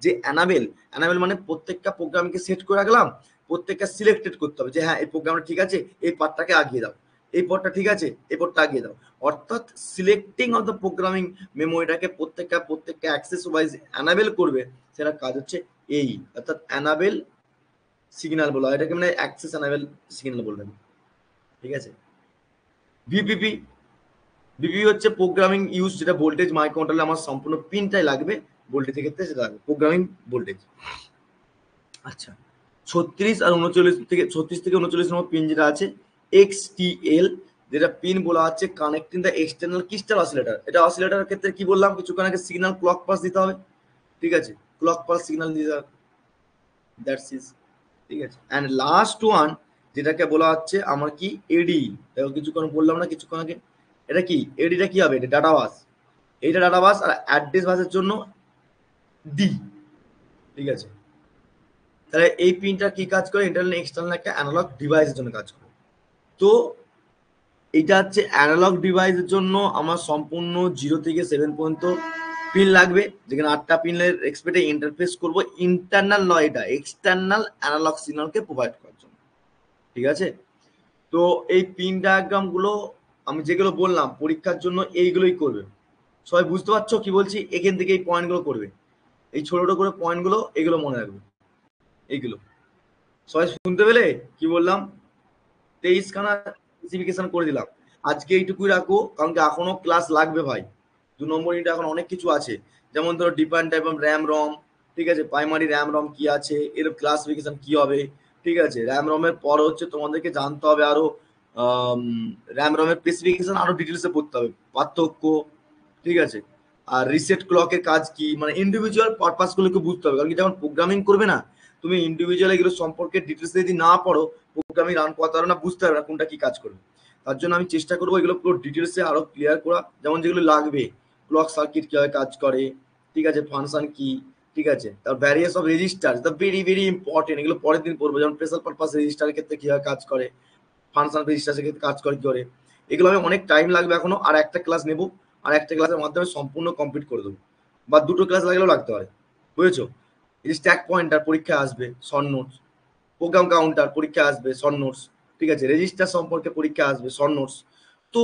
যে অ্যানাবেল, অ্যানাবেল মানে প্রত্যেকটা প্রোগ্রামকে সেট করে রাখলাম, প্রত্যেকটা সিলেক্টেড করতে হবে যে হ্যাঁ এই প্রোগ্রামটা ঠিক আছে, এই পার্টটাকে আগিয়ে দাও, এই পথটা ঠিক আছে, এই পথটা আগিয়ে দাও। অর্থাৎ সিলেক্টিং অফ দ্য প্রোগ্রামিং মেমোরিটাকে প্রত্যেকটা প্রত্যেকটা অ্যাক্সেস ওয়াইজ অ্যানাবেল করবে, সেটা কাজ হচ্ছে এই, অর্থাৎ অ্যানাবেল সিগন্যাল বলা হয় এটাকে, মানে অ্যাক্সেস অ্যানাবেল সিগন্যাল বলবেন, ঠিক আছে? ভিপিপি, ভিপিপি হচ্ছে প্রোগ্রামিং ইউজ, যেটা ভোল্টেজ মাইক্রো কন্ট্রোলে আমার সম্পূর্ণ পিনটাই লাগবে, ভোল্টেজের ক্ষেত্রে সেটা লাগবে প্রোগ্রামিং ভোল্টেজ। আচ্ছা, 36 আর 39 থেকে 36 নম্বর পিন যেটা আছে এক্সটিএল, যেটা পিন বলা হচ্ছে connecting the external crystal oscillator. এটা অসিলেটরের ক্ষেত্রে কি বললাম কিছুক্ষণ আগে? সিগন্যাল ক্লক পাস দিতে হবে, ঠিক আছে? ক্লক পাস সিগন্যাল দিতে হবে, দ্যাটস ইজ, ঠিক আছে? অ্যান্ড লাস্ট ওয়ান যেটাকে বলা হচ্ছে আমার কি? এডি। দেখো কিছুক্ষণ বললাম না কিছুক্ষণ আগে, এটা কি? এডিটা কি হবে? এটা ডাটা বাস, এইটা ডাটা বাস, আর অ্যাড্রেস বাসের জন্য ডি, ঠিক আছে? তাহলে এই পিনটা কি কাজ করে? ইন্টারনাল এক্সটার্নাল একটা অ্যানালগ ডিভাইসের জন্য কাজ করে। তো এটা হচ্ছে অ্যানালগ ডিভাইসের জন্য আমার সম্পূর্ণ 0 থেকে 7 পর্যন্ত পিন লাগবে, যেখানে 8টা পিনের এক্সপেক্টে ইন্টারফেস করব, ইন্টারনাল নয়, এটা এক্সটার্নাল অ্যানালগ সিগন্যালকে প্রোভাইড করার জন্য, ঠিক আছে? তো এই পিন ডায়াগ্রাম গুলো আমি যেগুলো বললাম পরীক্ষার জন্য এইগুলোই করবে। সবাই বুঝতে পারছো কি বলছি? এখান থেকে এই পয়েন্টগুলো করবে, এই ছোট ছোট করে পয়েন্টগুলো, এগুলো মনে রাখবে, এইগুলো। সবাই শুনতে পেলে কি বললাম? 23খানা স্পেসিফিকেশন করে দিলাম। আজকে এইটুকুই রাখো, কারণ কি এখনো ক্লাস লাগবে ভাই। 2 নম্বর ইউনিট এখন অনেক কিছু আছে, যেমন ধরো different type of RAM ROM, ঠিক আছে? প্রাইমারি র্যাম রম কি আছে, এর ক্লাসিফিকেশন কি হবে, ঠিক আছে? র্যাম রমের পর হচ্ছে তোমাদেরকে জানতে হবে আরো র্যাম রমের স্পেসিফিকেশন আরো ডিটেলসে পড়তে হবে, পার্থক্য, ঠিক আছে, আর রিসেট ক্লকের কাজ কি, মানে ইন্ডিভিজুয়াল পারপাস গুলোকে বুঝতে হবে। কারণ কি যখন প্রোগ্রামিং করবে না, তুমি ইন্ডিভিজুয়াল এগুলো সম্পর্কে ডিটেলস যদি না পড়ো, প্রোগ্রামিং রান করতে পারো না, বুঝতে পারবে না কোনটা কি কাজ করবে। তার জন্য আমি চেষ্টা করবো এগুলো পুরো ডিটেলসে আরো ক্লিয়ার করা, যেমন যেগুলো লাগবে, ক্লক সার্কিট কিভাবে কাজ করে, ঠিক আছে, ফাংশন কি, ঠিক আছে, তার various of register, the very very important, এগুলো পরের দিন পড়বো, যেমন স্পেশাল পারপাস রেজিস্টারের ক্ষেত্রে কিভাবে কাজ করে, ফাংশন রেজিস্টারের ক্ষেত্রে কাজ করে কি করে। এগুলো আমি অনেক টাইম লাগবে এখনো, আর একটা ক্লাস নেবো, আর একটা ক্লাসের মাধ্যমে সম্পূর্ণ কমপ্লিট করে দেবো, বা দুটো ক্লাস লাগলেও লাগতে পারে, বুঝেছো। এই স্ট্যাক পয়েন্টার পরীক্ষা আসবে, শর্ট নোটস, প্রোগ্রাম কাউন্টার পরীক্ষা আসবে, শর্ট নোটস, ঠিক আছে, রেজিস্টার সম্পর্কে পরীক্ষা আসবে, শর্ট নোটস। তো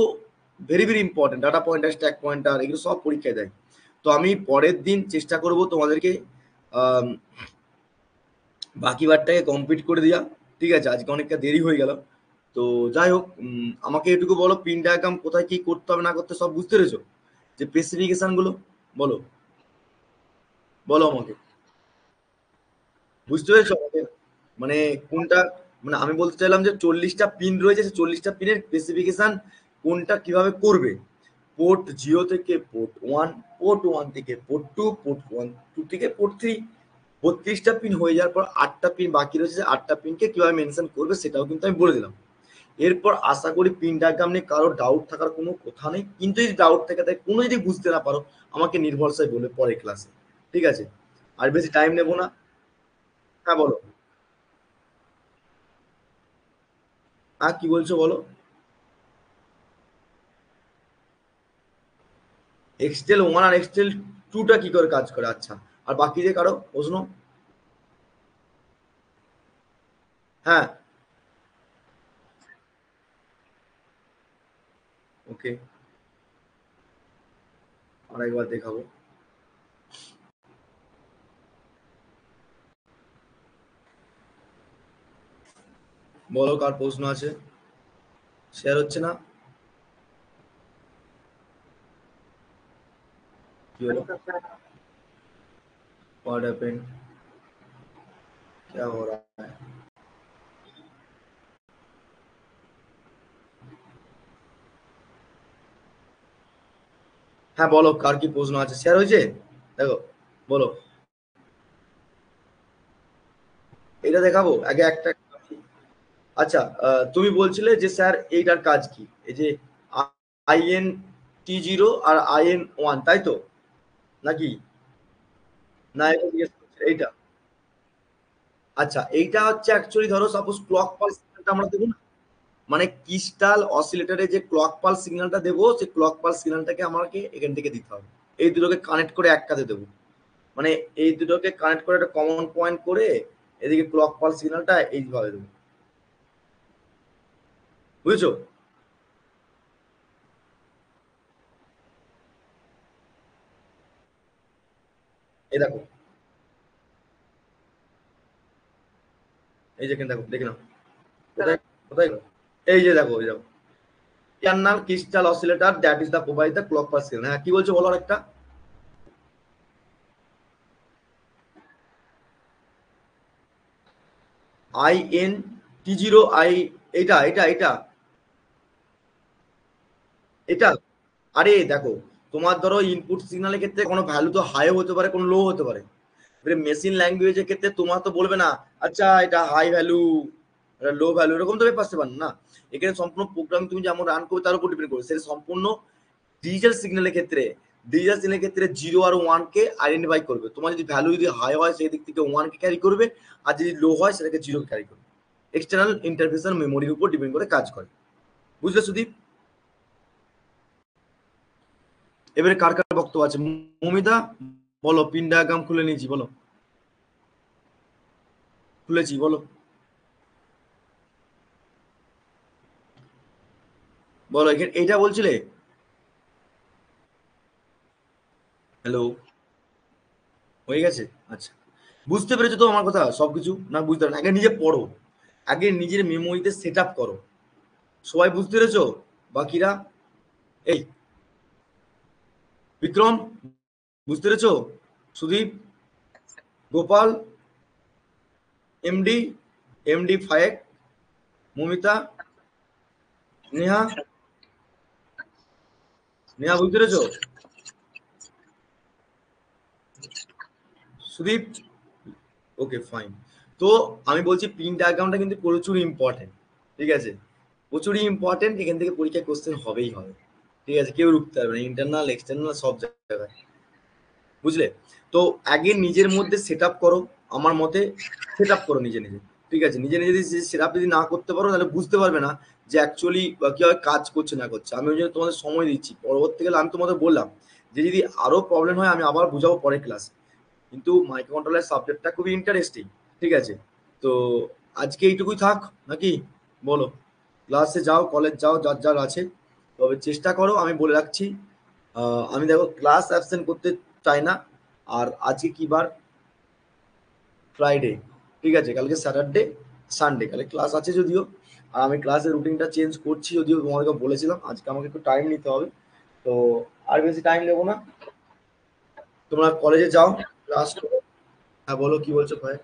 very very important, data pointer, stack pointer, এগুলো সব পরীক্ষায় দেয়। তো আমি পরের দিন চেষ্টা করব তোমাদেরকে বাকি বারটাকে কমপ্লিট করে দেওয়া, ঠিক আছে, আজকে অনেকটা দেরি হয়ে গেল। তো যাই হোক, আমাকে এটুকু বলো, পিন ডায়াগ্রাম কোথায় কি করতে হবে না করতে সব বুঝতে পেরেছো, যে স্পেসিফিকেশন গুলো বলো, বলো আমাকে, বুঝতে পেরেছো আমাকে, মানে কোনটা, মানে আমি বলতে চাইলাম যে 40টা পিন রয়েছে, সেই 40টা পিনের স্পেসিফিকেশন কোনটা কিভাবে করবে, পোর্ট 0 থেকে পোর্ট 1, পোর্ট 1 থেকে পোর্ট 2, পোর্ট 1 2 থেকে পোর্ট 3, 32টা পিন হয়ে যাওয়ার পর 8টা পিন বাকি রয়েছে, 8টা পিনকে কিভাবে মেনশন করবে সেটাও কিন্তু আমি বলে দিলাম। এরপর আশা করি পিন ডায়াগ্রাম নিয়ে কারো ডাউট থাকার কোনো কথা নেই, কিন্তু যদি ডাউট থাকে তাই কোনো যদি বুঝতে না পারো আমাকে নির্ভরসায় বলে পরে ক্লাসে, ঠিক আছে, আর বেশি টাইম নেবো না। হ্যাঁ বলো, হ্যাঁ কি বলছো বলো। এক্সটেল 1 আর এক্সটেল 2টা কি করে কাজ করে, আচ্ছা, আর বাকি যে কারো প্রশ্ন। হ্যাঁ, ওকে, আর একবার দেখাবো। বলো কার প্রশ্ন আছে, শেয়ার হচ্ছে না, কি হলো, व्हाट हैपेंड, क्या हो रहा है। হ্যাঁ বলো কার কি প্রশ্ন আছে, শেয়ার হয়েছে, দেখো, বলো, এটা দেখাবো আগে একটা। আচ্ছা, তুমি বলছিলে যে স্যার এইটার কাজ কি, এই যে IN T0 আর IN1, তাই তো, নাকি, না এটা জিজ্ঞেস করছিলে এইটা। আচ্ছা, এইটা হচ্ছে অ্যাকচুয়ালি ধরো সাপোজ ক্লক পালস সিগন্যালটা আমরা দেবো না, মানে ক্রিস্টাল অসিলেটরে যে ক্লক পালস সিগন্যালটা দেবো, সেই ক্লক পালস সিগন্যালটাকে আমাকে এখান থেকে দিতে হবে, এই দুটোকে কানেক্ট করে এক কাজে দেবো, মানে এই দুটোকে কানেক্ট করে একটা কমন পয়েন্ট করে এদিকে ক্লক পালস সিগন্যালটা এইভাবে দেবো, বুঝেছো। এই দেখো, এই যে এখানে দেখো, দেখে নাও, কোথায়, কোথায়, এই যে দেখো, এই দেখো, internal crystal oscillator that is the provide the clock pulse signal. হ্যাঁ কি বলছো বলো একটা। IN T0 এটা এটা এটা এটা আরে দেখো, তোমার ধরো ইনপুট সিগন্যালের ক্ষেত্রে কোনো ভ্যালু তো হাইও হতে পারে, কোনো লো হতে পারে, এবারে মেশিন ল্যাঙ্গুয়েজের ক্ষেত্রে তোমার তো বলবে না, আচ্ছা এটা হাই ভ্যালু, এটা লো ভ্যালু, এরকম তো ব্যাপার সেপার না। এখানে সম্পূর্ণ প্রোগ্রাম তুমি যেমন রান করবে তার উপর ডিপেন্ড করবে, সেটা সম্পূর্ণ ডিজিটাল সিগন্যালের ক্ষেত্রে, ডিজিটাল সিগন্যালের ক্ষেত্রে 0 আর 1 কে আইডেন্টিফাই করবে, তোমার যদি ভ্যালু যদি হাই হয় সেই দিক থেকে 1 কে ক্যারি করবে, আর যদি লো হয় সেটাকে 0 কে ক্যারি করবে। এক্সটার্নাল ইন্টারফেসার মেমোরির উপর ডিপেন্ড করে কাজ করে, বুঝলে সুদীপ। এবারে কার কার বক্তব্য আছে, মমিতা বলো, পিন ডায়াগ্রাম খুলে নিয়েছি বলো, খুলেছি বলো, বলো এখানে এইটা বলছিলে, হ্যালো, হয়ে গেছে, আচ্ছা, বুঝতে পেরেছো তো আমার কথা সবকিছু, না বুঝতে পারো আগে নিজে পড়ো, আগে নিজের মেমোরিতে সেট আপ করো, সবাই বুঝতে পেরেছো, বাকিরা, এই বিক্রম বুঝতে পেরেছো, সুদীপ, গোপাল, এমডি, এমডি ফায়েক, মমিতা, নেহা, নেহা বুঝতে পেরেছো? Sudip, okay fine. তো আমি বলছি পিন ডায়াগ্রামটা কিন্তু প্রচুর ইম্পর্টেন্ট, ঠিক আছে? প্রচুরই ইম্পর্টেন্ট, এখান থেকে পরীক্ষা কোশ্চেন হবেই হবে, ঠিক আছে? কেউ রুখতে পারবে না, ইন্টারনাল এক্সটার্নাল সব জায়গায়, বুঝলে? তো আগে নিজের মধ্যে সেট আপ করো, আমার মতে সেট আপ করো নিজে নিজে, ঠিক আছে? নিজে নিজে যদি সেট আপ যদি না করতে পারো তাহলে বুঝতে পারবে না যে অ্যাকচুয়ালি কিভাবে কাজ করছে না করছে। আমি ওই জন্য তোমাদের সময় দিচ্ছি, পরবর্তীকালে আমি তোমাদের বললাম যে যদি আরো প্রবলেম হয় আমি আবার বুঝাবো পরের ক্লাসে। কিন্তু মাইক্রো কন্ট্রোলার সাবজেক্টটা খুবই ইন্টারেস্টিং, ঠিক আছে? তো আজকে এইটুকুই থাক নাকি, বলো? ক্লাসে যাও, কলেজ যাও, যার যার আছে, তবে চেষ্টা করো। আমি বলে রাখছি, আমি দেখো ক্লাস অ্যাবসেন্ট করতে চাই না। আর আজকে কি বার? ফ্রাইডে, ঠিক আছে? কালকে স্যাটারডে, সানডে, কালকে ক্লাস আছে যদিও। আর আমি ক্লাসের রুটিনটা চেঞ্জ করছি যদিও, তোমাদেরকে বলেছিলাম আজকে আমাকে একটু টাইম নিতে হবে। তো আর বেশি টাইম নেবো না, তোমরা কলেজে যাও, ক্লাস করো। হ্যাঁ বলো, কি বলছো ভাই?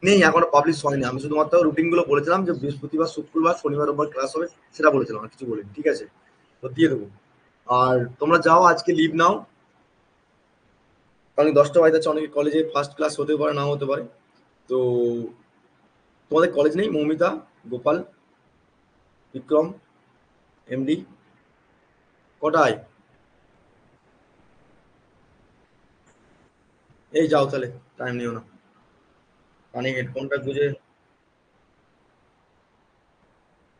নেই, এখনো পাবলিশ হয়নি। আমি শুধুমাত্র রুটিন গুলো বলেছিলাম যে বৃহস্পতিবার, শুক্রবার, শনিবার, রোববার ক্লাস হবে, সেটা বলেছিলাম, আর কিছু বলিনি, ঠিক আছে? তো দিয়ে দেবো। আর তোমরা যাও, আজকে লিভ নাও, কারণ 10টা বাজে যাচ্ছে, অনেকে কলেজে ফার্স্ট ক্লাস হতে পারে, নাও হতে পারে। তো তোমাদের কলেজ নেই? মৌমিতা, গোপাল, বিক্রম, এমডি, কটায়? এই যাও তাহলে, টাইম নিও না, কানে হেডফোনটা গুঁজে।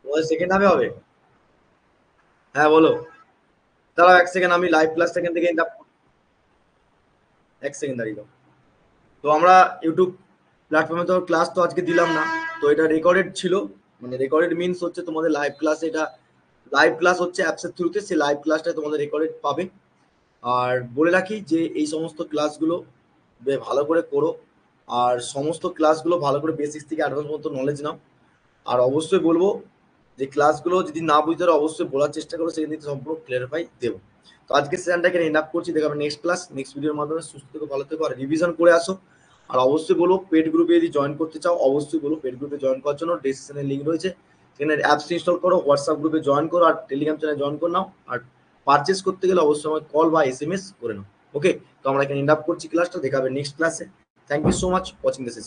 তোমাদের সেকেন্ড হাফে হবে? হ্যাঁ বলো। দাঁড়াও এক সেকেন্ড, আমি লাইভ ক্লাস সেকেন্ড থেকে এক সেকেন্ড দাঁড়িয়ে দাও। তো আমরা ইউটিউব প্ল্যাটফর্মে তো ক্লাস তো আজকে দিলাম না, তো এটা রেকর্ডেড ছিল। মানে রেকর্ডেড মিনস হচ্ছে তোমাদের লাইভ ক্লাস, এটা লাইভ ক্লাস হচ্ছে অ্যাপসের থ্রুতে, সেই লাইভ ক্লাসটা তোমাদের রেকর্ডেড পাবে। আর বলে রাখি যে এই সমস্ত ক্লাসগুলো ভালো করে করো, আর সমস্ত ক্লাসগুলো ভালো করে বেসিক্স থেকে অ্যাডভান্স মতো নলেজ নাও। আর অবশ্যই বলবো যে ক্লাসগুলো যদি না বুঝতে পারো অবশ্যই বলার চেষ্টা করো, সেখান থেকে সম্পূর্ণ ক্লিয়ারিফাই দেবো। তো আজকে সেশনটা এখানে এন্ড আপ করছি, দেখাবে নেক্সট ক্লাস নেক্সট ভিডিওর মাধ্যমে। সুস্থ থেকো, ভালো থেকো, আর রিভিশন করে আসো। আর অবশ্যই বলবো পেড গ্রুপে যদি জয়েন করতে চাও, অবশ্যই বলবো পেড গ্রুপে জয়েন করার জন্য ডেসক্রিপশনে লিঙ্ক রয়েছে, সেখানে অ্যাপস ইনস্টল করো, হোয়াটসঅ্যাপ গ্রুপে জয়েন করো, আর টেলিগ্রাম চ্যানেলে জয়েন করে নাও। আর পারচেস করতে গেলে অবশ্যই আমাকে কল বা SMS করে নাও। ওকে, তো আমরা এখানে এন্ড আপ করছি ক্লাসটা, দেখাবে নেক্সট ক্লাসে। Thank you so much watching this session.